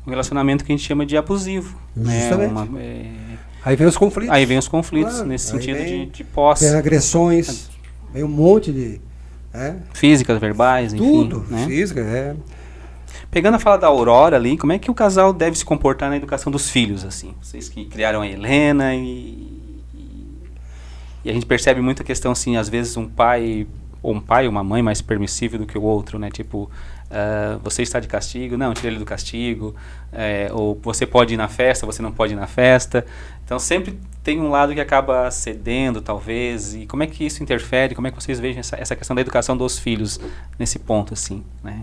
um relacionamento que a gente chama de abusivo. Justamente. Né? Aí vem os conflitos. Aí vem os conflitos, claro, nesse sentido de posse. Vem agressões, vem um monte de... físicas, verbais, enfim. Tudo, né? Física, Pegando a fala da Aurora ali, como é que o casal deve se comportar na educação dos filhos, assim? Vocês que criaram a Helena e a gente percebe muito a questão, assim, às vezes um pai ou uma mãe mais permissível do que o outro, né? Tipo, você está de castigo, não, tira ele do castigo, ou você pode ir na festa, você não pode ir na festa. Então sempre tem um lado que acaba cedendo, talvez, e como é que isso interfere, como é que vocês veem essa questão da educação dos filhos nesse ponto, assim, né?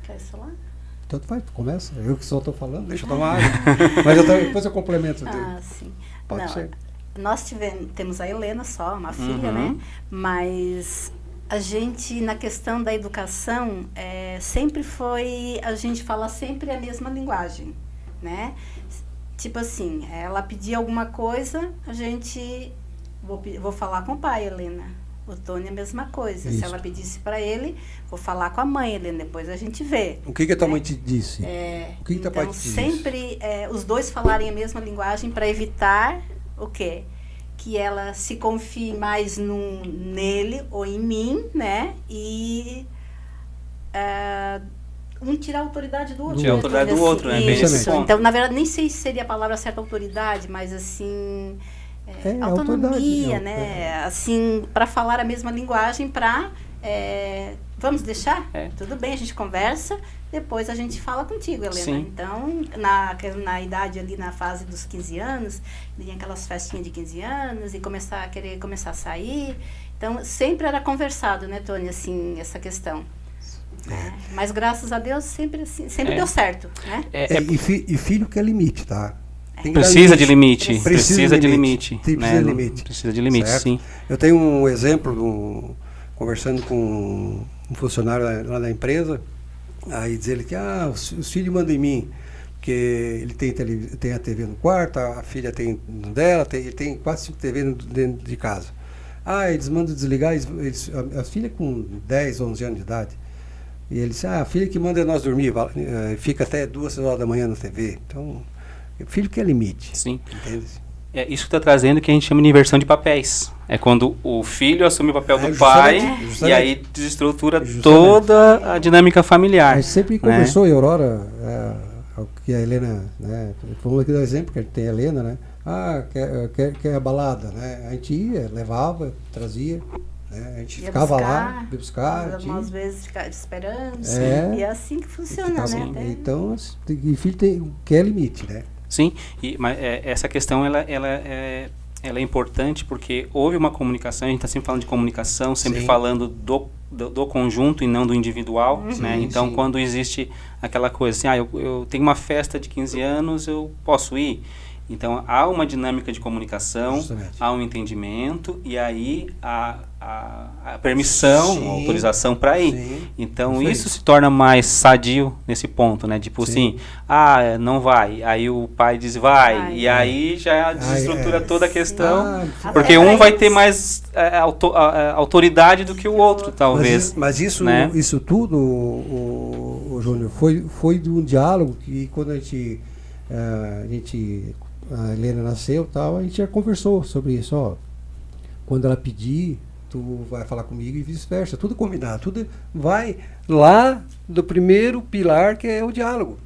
Quer falar? Tanto faz, começa. Eu que só estou falando, deixa eu tomar água. Mas depois eu complemento. Sim. Pode ser. Nós temos a Helena só, uma filha, né? Mas a gente, na questão da educação, sempre foi, a gente fala sempre a mesma linguagem, né? Tipo assim, ela pedia alguma coisa, a gente, vou falar com o pai, Helena. O Tony é a mesma coisa. Isso. Se ela pedisse para ele, vou falar com a mãe, Helena, depois a gente vê. O que a tua mãe te disse? O que então, tua pai te disse? Sempre os dois falarem a mesma linguagem para evitar o quê? Que ela se confie mais nele ou em mim, né? E tirar a autoridade do outro. Tirar a autoridade do outro, né? Isso. Então, na verdade, nem sei se seria a palavra certa autoridade, mas assim... autonomia, né? Assim, para falar a mesma linguagem, para... vamos deixar? Tudo bem, a gente conversa, depois a gente fala contigo, Helena. Sim. Então, na idade ali, na fase dos 15 anos, tinha aquelas festinhas de 15 anos e querer começar a sair. Então, sempre era conversado, né, Tony, assim, essa questão. Mas, graças a Deus, sempre deu certo, né? E filho quer limite, tá? Precisa de limite. Precisa de limite. Precisa de limite, certo? Sim. Eu tenho um exemplo, conversando com um funcionário lá da empresa, aí diz ele que os filhos mandam em mim, porque ele tem a TV no quarto, a filha tem no dela, ele tem 4, 5 TV dentro de casa. Eles mandam desligar, a filha com 10, 11 anos de idade, e ele disse, a filha que manda nós dormir, fica até 2 horas da manhã na TV. Então, o filho quer limite. Sim. Entende? Isso que está trazendo que a gente chama de inversão de papéis. É quando o filho assume o papel do pai e aí desestrutura toda a dinâmica familiar. A gente sempre conversou, e Aurora, que a Helena, né? Vamos aqui dar exemplo, que a gente tem a Helena, né? Quer a balada, né? A gente ia, levava, trazia, né? A gente ficava lá, ia buscar. Algumas vezes ficava esperando, e é assim que funciona, né? Então, o filho quer limite, né? Sim, mas essa questão ela é importante porque houve uma comunicação, a gente está sempre falando de comunicação, sempre falando do conjunto e não do individual, né? Então, quando existe aquela coisa assim, eu tenho uma festa de 15 anos, eu posso ir? Então, há uma dinâmica de comunicação, justamente, há um entendimento e aí a permissão, a autorização para ir. Sim. Então, isso se torna mais sadio nesse ponto, né? Tipo assim, não vai. Aí o pai diz vai. E aí já desestrutura toda a questão. Porque um vai ter mais autoridade do que o outro, talvez. Mas isso, né? Isso tudo, o Júnior, foi de um diálogo que quando a Helena nasceu, tal, a gente já conversou sobre isso, quando ela pedir, tu vai falar comigo e vice-versa, tudo combinado, tudo vai lá do primeiro pilar, que é o diálogo.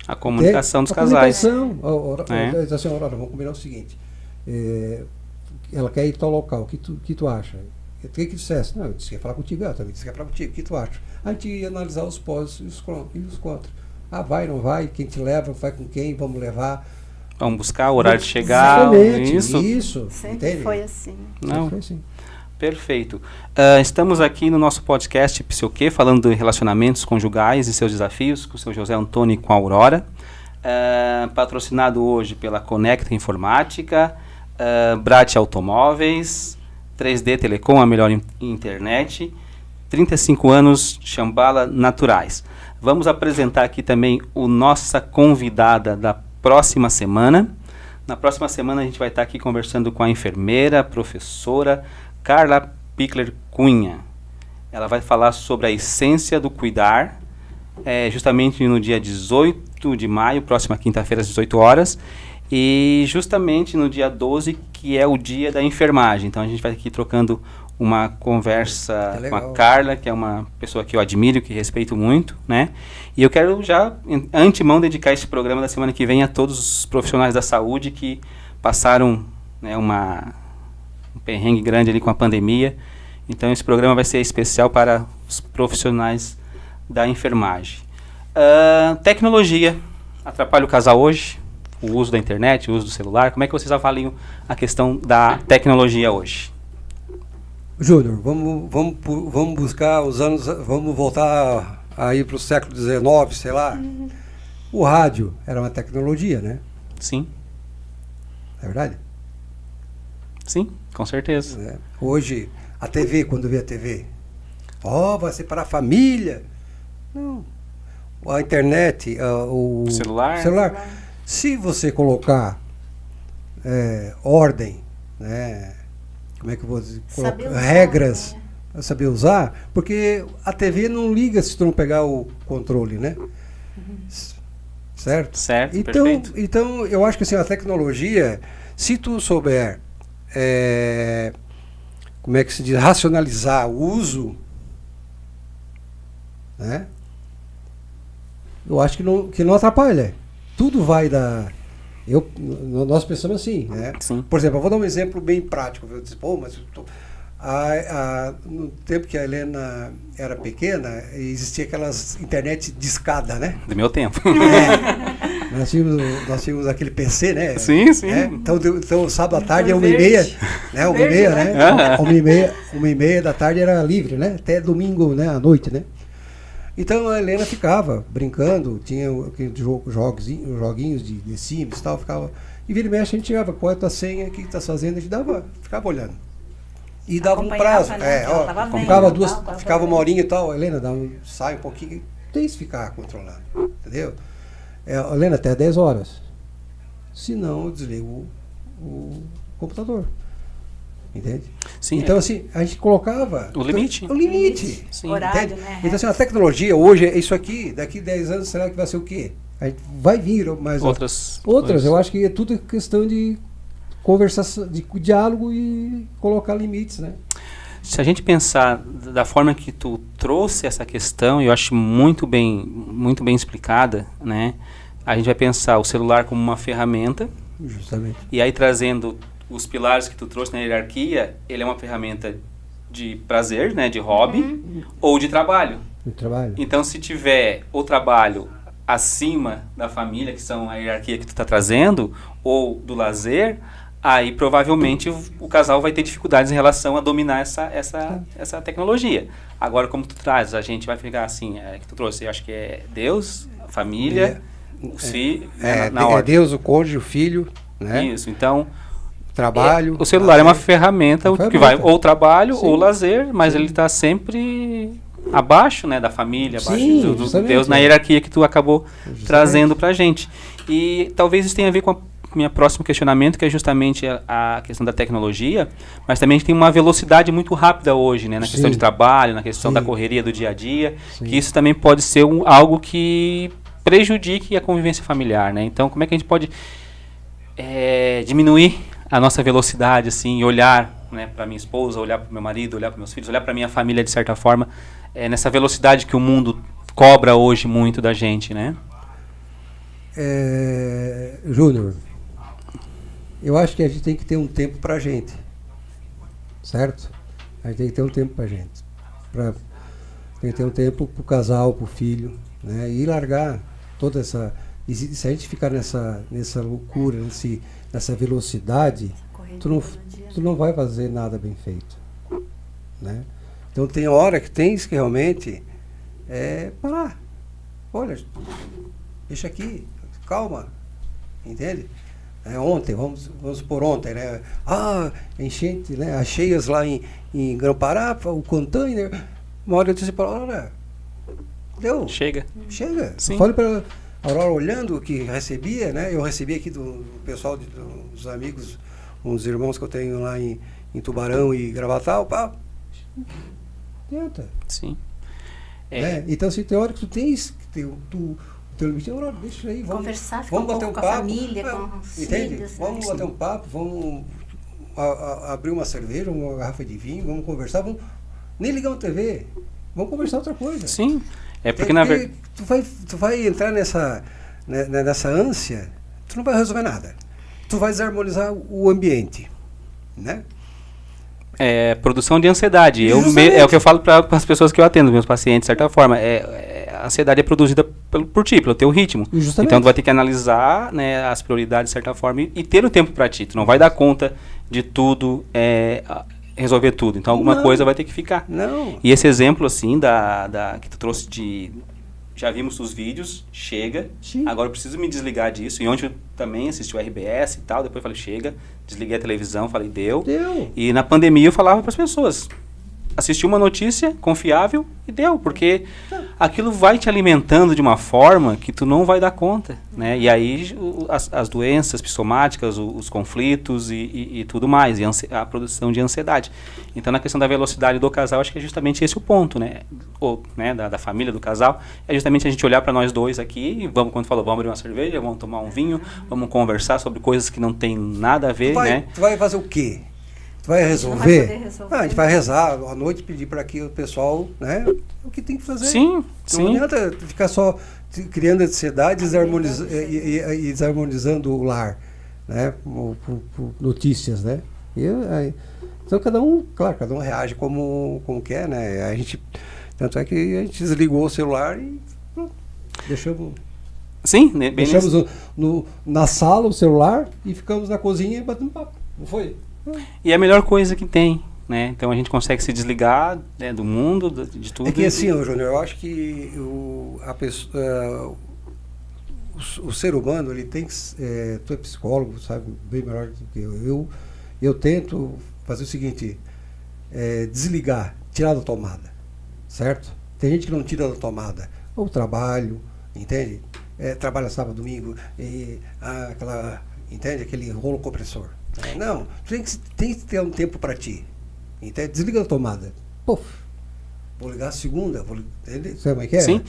A comunicação dos casais. Assim, Aurora, vamos combinar o seguinte. Ela quer ir para tal local, o que tu acha? O que dissesse? Não, eu disse que ia falar contigo, eu também disse que ia falar contigo, o que tu acha? A gente ia analisar os pós e os contras. Vai, não vai, quem te leva, vai com quem, vamos levar. Vamos buscar o horário de chegar. Isso. Sempre entende? foi assim. Não. Foi assim. Perfeito. Estamos aqui no nosso podcast Psiuquê, falando de relacionamentos conjugais e seus desafios, com o seu José Antônio e com a Aurora. Patrocinado hoje pela Conecta Informática, Brat Automóveis, 3D Telecom, a melhor internet, 35 anos, Shambhala Naturais. Vamos apresentar aqui também a nossa convidada da próxima semana. Na próxima semana a gente vai estar aqui conversando com a enfermeira, professora Carla Pickler Cunha. Ela vai falar sobre a essência do cuidar, justamente no dia 18 de maio, próxima quinta-feira às 18 horas, e justamente no dia 12, que é o dia da enfermagem. Então a gente vai aqui trocando uma conversa com a Carla, que é uma pessoa que eu admiro, que respeito muito, né? E eu quero já, antemão, dedicar esse programa da semana que vem a todos os profissionais da saúde que passaram, né, um perrengue grande ali com a pandemia. Então esse programa vai ser especial para os profissionais da enfermagem. Tecnologia atrapalha o casal hoje? O uso da internet, o uso do celular? Como é que vocês avaliam a questão da tecnologia hoje? Júnior, vamos buscar os anos, vamos voltar aí para o século XIX, sei lá. O rádio era uma tecnologia, né? Sim. É verdade? Sim, com certeza. Hoje, a TV, quando vê a TV, vai ser para a família. Não. A internet, o celular. Se você colocar ordem, né? Como é que eu vou dizer? Regras, né? Saber usar, porque a TV não liga se tu não pegar o controle, né? Certo? Certo, perfeito. Então, eu acho que assim, a tecnologia, se tu souber, como é que se diz, racionalizar o uso, né? Eu acho que não atrapalha. Tudo vai dar... Nós pensamos assim, né? Sim. Por exemplo, eu vou dar um exemplo bem prático. Eu disse, no tempo que a Helena era pequena, existia aquelas internet de escada, né? Do meu tempo. Nós tínhamos aquele PC, né? Sim. Então sábado à tarde, 1h30, né? 1h30, né? 1h30 da tarde era livre, né? Até domingo, né? À noite, né? Então a Helena ficava brincando, tinha aqueles joguinhos de Sims e tal, ficava. E vira e mexe a gente chegava, qual é a tua senha, o que estás fazendo? A gente ficava olhando. E dava um prazo. Ficava uma horinha e tal, Helena, sai um pouquinho, tem que ficar controlando, entendeu? Helena, até 10 horas. Se não, eu desligo o computador. Entende? Sim, então, assim, a gente colocava... O limite. O limite. Sim. Horário, né? Então, assim, a tecnologia hoje é isso aqui, daqui 10 anos, será que vai ser o quê? A gente vai vir mais outras. Eu acho que é tudo questão de conversação, de diálogo e colocar limites, né? Se a gente pensar da forma que tu trouxe essa questão, eu acho muito bem explicada, né? A gente vai pensar o celular como uma ferramenta. Justamente. E aí trazendo os pilares que tu trouxe na hierarquia, ele é uma ferramenta de prazer, né, de hobby, ou de trabalho. De trabalho. Então, se tiver o trabalho acima da família, que são a hierarquia que tu está trazendo, ou do lazer, aí provavelmente o casal vai ter dificuldades em relação a dominar essa tecnologia. Agora, como tu traz, a gente vai ficar assim, que tu trouxe, eu acho que é Deus, a família, os filhos, na ordem. É Deus, o cônjuge, o filho, né? Isso, então... Trabalho. O celular é uma ferramenta que vai ou trabalho, sim, ou lazer, mas sim, ele está sempre abaixo, né, da família, sim, abaixo do Deus, na hierarquia que tu acabou trazendo pra gente. E talvez isso tenha a ver com o meu próximo questionamento, que é justamente a questão da tecnologia, mas também a gente tem uma velocidade muito rápida hoje, né, na questão de trabalho, na questão da correria do dia a dia, que isso também pode ser algo que prejudique a convivência familiar, né? Então, como é que a gente pode diminuir a nossa velocidade, assim, e olhar, né, para minha esposa, olhar para o meu marido, olhar para meus filhos, olhar para minha família de certa forma, nessa velocidade que o mundo cobra hoje muito da gente, né? Júnior, eu acho que a gente tem que ter um tempo pra gente, certo? A gente tem que ter um tempo pra gente. Tem que ter um tempo pro casal, pro filho, né? E largar toda essa... E se a gente ficar nessa loucura, nessa velocidade, tu não vai fazer nada bem feito, né? Então tem hora que tens que realmente parar. Olha, deixa aqui, calma, entende? Ontem, vamos por ontem, né? Enchente, né? As cheias lá em Grão-Pará, o container. Uma hora eu disse para ela, olha, deu. Chega. Sim. Fale para a Aurora olhando o que recebia, né? Eu recebi aqui do pessoal, dos amigos, uns irmãos que eu tenho lá em Tubarão e Gravatal, pá. Tenta. Sim. Né? Então, assim, tem hora que tu tens que ter o teu limite, deixa aí, vamos conversar, vamos bater um com papo, a família, com os entende? filhos. Vamos bater um papo, vamos abrir uma cerveja, uma garrafa de vinho, vamos conversar, vamos nem ligar uma TV, vamos conversar outra coisa. Sim, porque na verdade... Tu vai entrar nessa ânsia, tu não vai resolver nada. Tu vai desarmonizar o ambiente, né? Produção de ansiedade. É o que eu falo para as pessoas que eu atendo, meus pacientes, de certa forma. A ansiedade é produzida por ti, pelo teu ritmo. Justamente. Então, tu vai ter que analisar, né, as prioridades, de certa forma, e ter o tempo para ti. Tu não vai dar conta de tudo, resolver tudo. Então, alguma coisa vai ter que ficar. Não. E esse exemplo, assim, que tu trouxe de... Já vimos os vídeos, chega. Sim. Agora eu preciso me desligar disso. E ontem eu também assisti o RBS e tal. Depois eu falei, chega. Desliguei a televisão, falei, deu. E na pandemia eu falava para as pessoas, assistir uma notícia confiável e deu. Porque aquilo vai te alimentando de uma forma que tu não vai dar conta, né? E aí as doenças psicossomáticas, os conflitos e tudo mais. E a produção de ansiedade. Então, na questão da velocidade do casal, acho que é justamente esse o ponto, né? Da família, do casal. É justamente a gente olhar para nós dois aqui e vamos abrir uma cerveja, vamos tomar um vinho, vamos conversar sobre coisas que não tem nada a ver, né? Tu vai fazer o quê? Tu vai resolver? A gente vai rezar à noite, pedir para que o pessoal, né? O que tem que fazer. Sim. Não adianta ficar só criando ansiedade e desarmonizando o lar, né? Por notícias, né? Então cada um reage como quer, né? Tanto é que a gente desligou o celular e pronto, deixamos. Sim, deixamos na sala o celular e ficamos na cozinha e batendo papo. Não foi? E é a melhor coisa que tem, né? Então a gente consegue se desligar, né, do mundo, de tudo. É que assim, Júnior, eu acho que o ser humano, ele tem que... tu é psicólogo, sabe bem melhor do que eu. Eu tento fazer o seguinte, desligar, tirar da tomada, certo? Tem gente que não tira da tomada. O trabalho, entende? Trabalha sábado, domingo, entende? Aquele rolo compressor. Não, tem que ter um tempo para ti. Entende? Desliga a tomada. Puf, vou ligar a segunda. Entende? Sabe como é que é? Sim.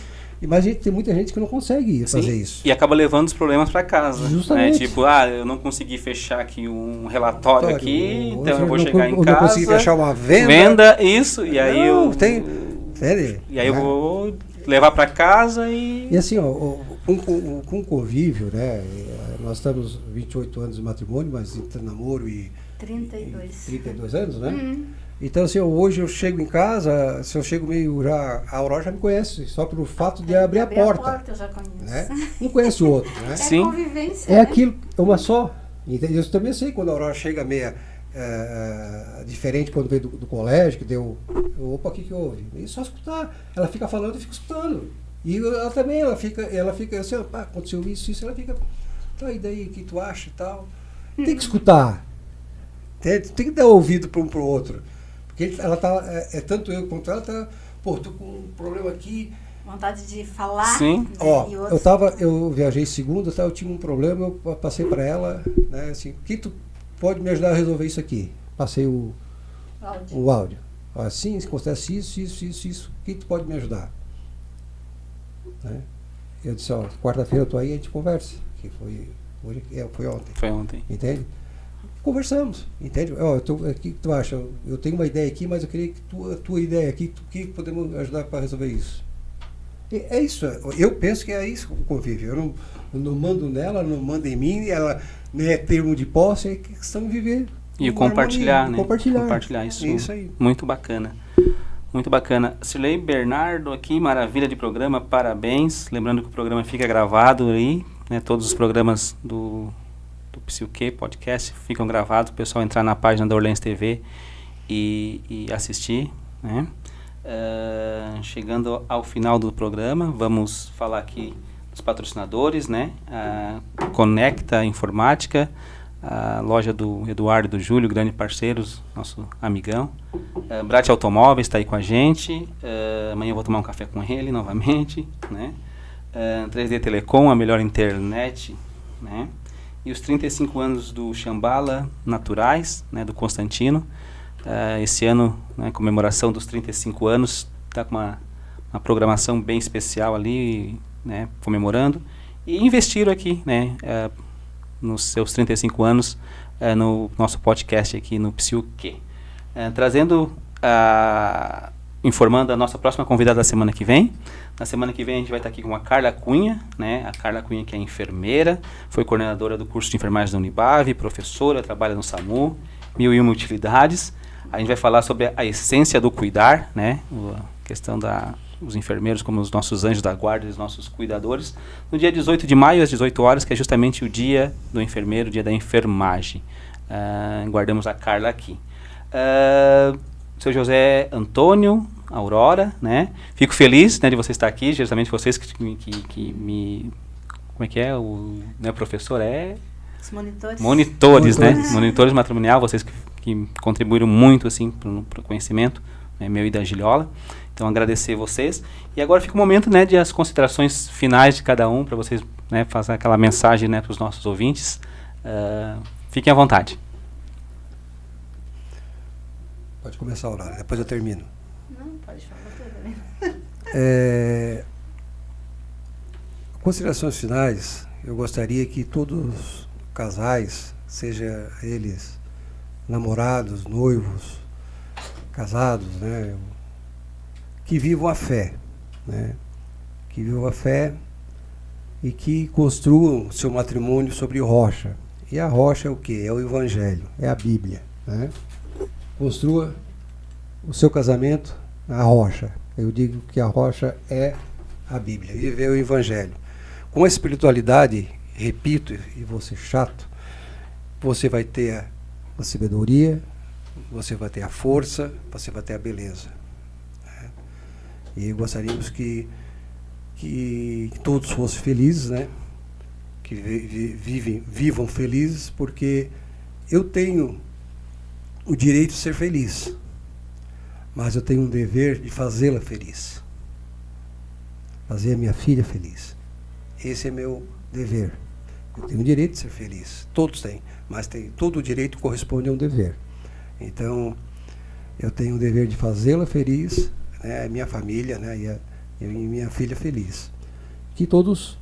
Mas tem muita gente que não consegue fazer isso. E acaba levando os problemas para casa. Justamente. Né? Tipo, eu não consegui fechar aqui um relatório aqui, então eu vou chegar em casa. Não consegui fechar uma venda. E aí E aí eu vou levar para casa e... E assim, com o convívio, né? Nós estamos 28 anos de matrimônio, mas entre namoro e... 32 anos, né? Uhum. Então, assim, hoje eu chego em casa, se eu chego meio já... A Aurora já me conhece, só pelo fato de abrir a porta. A porta eu já conheço. Né? Um conhece o outro, né? Sim. Convivência, É aquilo, uma só. Eu também sei quando a Aurora chega meia... diferente quando veio do colégio, que deu... Opa, o que houve? E só escutar. Ela fica falando e fica escutando. E ela também, ela fica assim, aconteceu isso, ela fica... Tá, e daí, o que tu acha e tal? Tem que escutar. Tem que dar ouvido para um pro outro. Porque ela tá... tanto eu quanto ela tá... Pô, tô com um problema aqui... Vontade de falar. Sim. Né? Eu viajei segunda, eu tinha um problema, eu passei para ela, né, assim, o que tu pode me ajudar a resolver isso aqui? Passei o áudio. Assim, se acontece isso, o que tu pode me ajudar? Né? Eu disse, quarta-feira eu tô aí, a gente conversa. Que foi ontem. Foi ontem. Entende? Conversamos, entende? O que tu acha? Eu tenho uma ideia aqui, mas eu queria que a tua ideia aqui, o que podemos ajudar para resolver isso? É isso, eu penso que é isso o convívio. Eu não mando nela, não mando em mim, ela não é termo de posse, é questão de viver. E o compartilhar, né? Compartilhar. Isso aí. Muito bacana. Muito bacana. Cirlei Bernardo aqui, maravilha de programa, parabéns. Lembrando que o programa fica gravado aí, né? Todos os programas do PSIL-Q podcast ficam gravados, o pessoal entrar na página da Orleans TV e assistir, né? Chegando ao final do programa, vamos falar aqui dos patrocinadores, né? Conecta Informática, a loja do Eduardo e do Júlio, grandes parceiros, nosso amigão. Brat Automóveis está aí com a gente. Amanhã eu vou tomar um café com ele novamente, né? 3D Telecom, a melhor internet, né? E os 35 anos do Shambhala Naturais, né, do Constantino. Esse ano, né, comemoração dos 35 anos, está com uma programação bem especial ali, né, comemorando. E investiram aqui, né, nos seus 35 anos, no nosso podcast aqui no PSIL-Q. Informando a nossa próxima convidada da semana que vem. Na semana que vem a gente vai estar aqui com a Carla Cunha, né? A Carla Cunha, que é enfermeira, foi coordenadora do curso de enfermagem da Unibave, professora, trabalha no SAMU, 1001 utilidades. A gente vai falar sobre a essência do cuidar, né? A questão dos enfermeiros como os nossos anjos da guarda, os nossos cuidadores, no dia 18 de maio, às 18 horas, que é justamente o dia do enfermeiro, o dia da enfermagem. Guardamos a Carla aqui. Seu José Antônio, Aurora, né? Fico feliz, né, de você estar aqui, justamente vocês que me... Como é que é? O professor Os monitores. Monitores, né? Monitores matrimonial, vocês que contribuíram muito, assim, para o conhecimento, né, meu e da Giliola. Então, agradecer vocês. E agora fica o momento, né, de as considerações finais de cada um, para vocês, né, fazer aquela mensagem, né, para os nossos ouvintes. Fiquem à vontade. Pode começar, Aurora, depois eu termino. Não, pode falar tudo. Considerações finais, eu gostaria que todos os casais, seja eles namorados, noivos, casados, né, que vivam a fé, né, que vivam a fé e que construam seu matrimônio sobre rocha. E a rocha é o quê? É o Evangelho, é a Bíblia, né? Construa o seu casamento na rocha. Eu digo que a rocha é a Bíblia, viver o Evangelho. Com a espiritualidade, repito, e vou ser chato, você vai ter a sabedoria, você vai ter a força, você vai ter a beleza. Né? E gostaríamos que todos fossem felizes, né? Que vivam felizes, porque eu tenho o direito de ser feliz, mas eu tenho um dever de fazê-la feliz, fazer a minha filha feliz. Esse é meu dever. Eu tenho o direito de ser feliz, todos têm, mas todo o direito corresponde a um dever. Então, eu tenho o dever de fazê-la feliz, né, minha família, né, e minha filha feliz. Que todos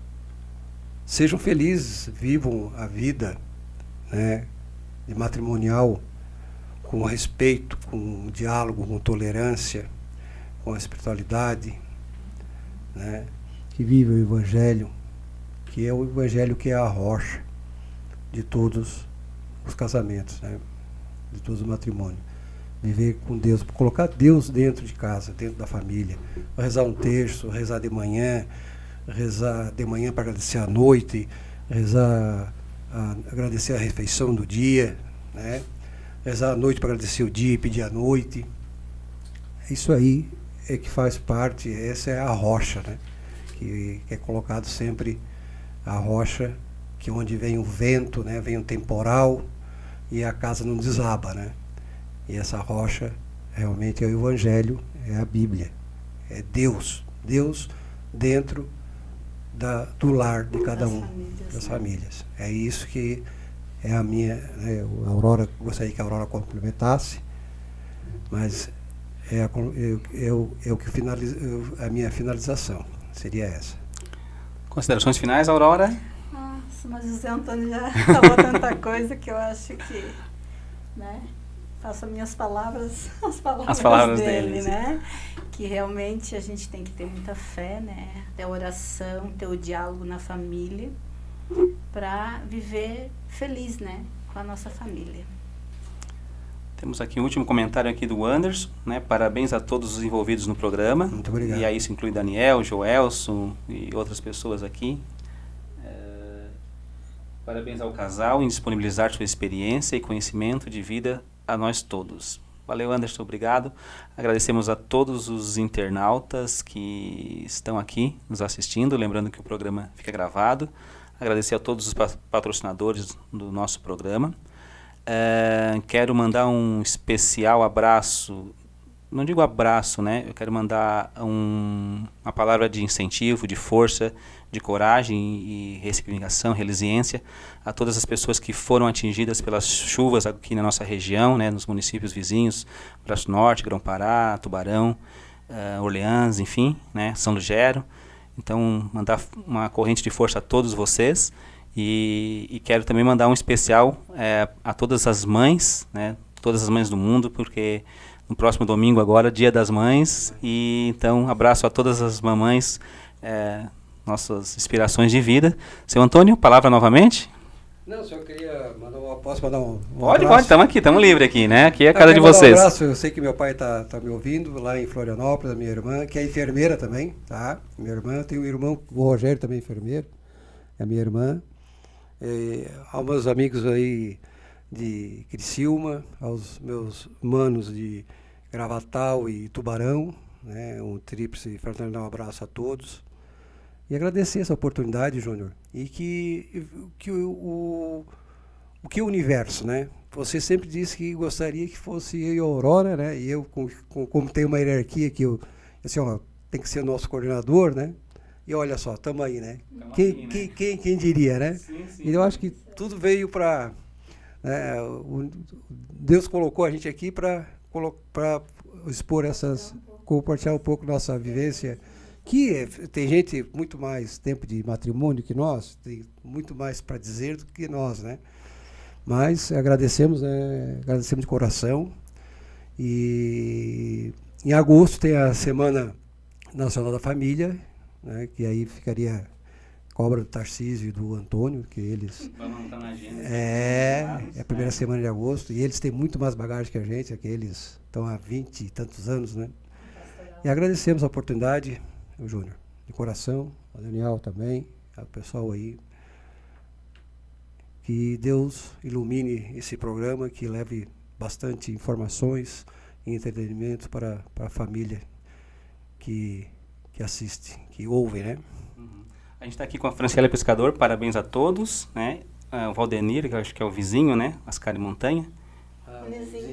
sejam felizes, vivam a vida, né, de matrimonial com respeito, com diálogo, com tolerância, com a espiritualidade, né? Que viva o Evangelho, que é o Evangelho que é a rocha de todos os casamentos, né? De todos os matrimônios. Viver com Deus, colocar Deus dentro de casa, dentro da família. Rezar um terço, rezar de manhã para agradecer a noite, agradecer a refeição do dia, né? Rezar à noite para agradecer o dia e pedir a noite. Isso aí é que faz parte, essa é a rocha, né? Que é colocado sempre a rocha, que é onde vem o vento, né? Vem o temporal e a casa não desaba, né? E essa rocha realmente é o Evangelho, é a Bíblia, é Deus dentro do lar de cada um, das famílias. É isso que é a minha, né, a Aurora, gostaria que a Aurora complementasse, mas o que finaliza, a minha finalização seria essa. Considerações finais, Aurora? Nossa, mas o José Antônio já falou tanta coisa que eu acho que, né? faço as minhas palavras, as palavras dele, deles. né? Que realmente a gente tem que ter muita fé, né? Ter oração, ter o diálogo na família, para viver feliz, né? Com a nossa família. Temos aqui o último comentário aqui do Anderson, né? Parabéns a todos os envolvidos no programa. Muito obrigado. E aí isso inclui Daniel, Joelson e outras pessoas aqui. Parabéns ao casal em disponibilizar sua experiência e conhecimento de vida a nós todos. Valeu, Anderson, obrigado. Agradecemos a todos os internautas que estão aqui nos assistindo, lembrando que o programa fica gravado. Agradecer a todos os patrocinadores do nosso programa. Quero mandar um especial abraço, não digo abraço, né? Eu quero mandar uma palavra de incentivo, de força, de coragem e ressignificação, resiliência a todas as pessoas que foram atingidas pelas chuvas aqui na nossa região, né? Nos municípios vizinhos, Braço Norte, Grão-Pará, Tubarão, Orleans, enfim, né? São Lugero. Então, mandar uma corrente de força a todos vocês. E quero também mandar um especial a todas as mães, né? Todas as mães do mundo, porque no próximo domingo agora, Dia das Mães. E então, abraço a todas as mamães, nossas inspirações de vida. Seu Antônio, palavra novamente? Não, só queria posso mandar um Pode, abraço? estamos aqui, estamos livres aqui, né? Aqui é a casa de vocês. Um abraço, eu sei que meu pai tá me ouvindo lá em Florianópolis, a minha irmã, que é enfermeira também, tá? Minha irmã, eu tenho um irmão, o Rogério também é enfermeiro, é a minha irmã. Aos meus amigos aí de Criciúma, aos meus manos de Gravatal e Tubarão, né? Um tríplice fraternal abraço a todos. E agradecer essa oportunidade, Júnior. E que o universo, né? Você sempre disse que gostaria que fosse eu e a Aurora, né? E eu, como tem uma hierarquia que eu, assim, ó, tem que ser nosso coordenador, né? E olha só, estamos aí, né? Quem diria, né? Sim, sim. E eu acho que tudo veio para... Deus colocou a gente aqui para expor compartilhar um pouco nossa vivência, que tem gente muito mais tempo de matrimônio que nós, tem muito mais para dizer do que nós, né? Mas agradecemos, né? Agradecemos de coração. E em agosto tem a Semana Nacional da Família, né? Que aí ficaria cobra do Tarcísio e do Antônio, que eles... Vamos estar na agenda. É a primeira semana de agosto, e eles têm muito mais bagagem que a gente, que eles estão há 20 e tantos anos, né? E agradecemos a oportunidade, o Júnior, de coração, o Daniel também, o pessoal aí. Que Deus ilumine esse programa, que leve bastante informações e entretenimento para a família que assiste, que ouve, né? A gente está aqui com a Franciele Pescador, parabéns a todos, né? O Valdenir, que eu acho que é o vizinho, né? Ascari Montanha.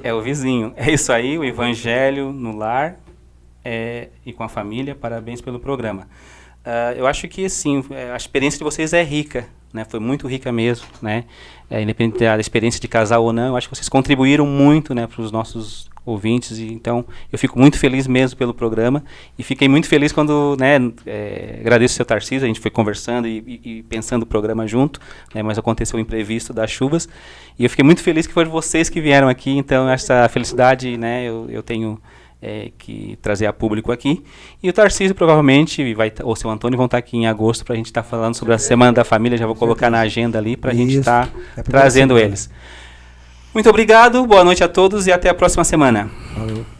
É o vizinho. É isso aí, o Evangelho no lar e com a família, parabéns pelo programa. Eu acho que, sim, a experiência de vocês é rica, né? Foi muito rica mesmo, né? Independente da experiência de casal ou não, eu acho que vocês contribuíram muito, né, para os nossos ouvintes, e então eu fico muito feliz mesmo pelo programa, e fiquei muito feliz quando, né, agradeço o seu Tarcísio, a gente foi conversando e pensando o programa junto, né, mas aconteceu o imprevisto das chuvas, e eu fiquei muito feliz que foram vocês que vieram aqui, então essa felicidade, né, eu tenho que trazer a público aqui, e o Tarcísio provavelmente, ou o seu Antônio vão estar aqui em agosto para a gente estar falando sobre a Semana da Família, já vou colocar na agenda ali para a gente estar trazendo eles. Muito obrigado, boa noite a todos e até a próxima semana. Valeu.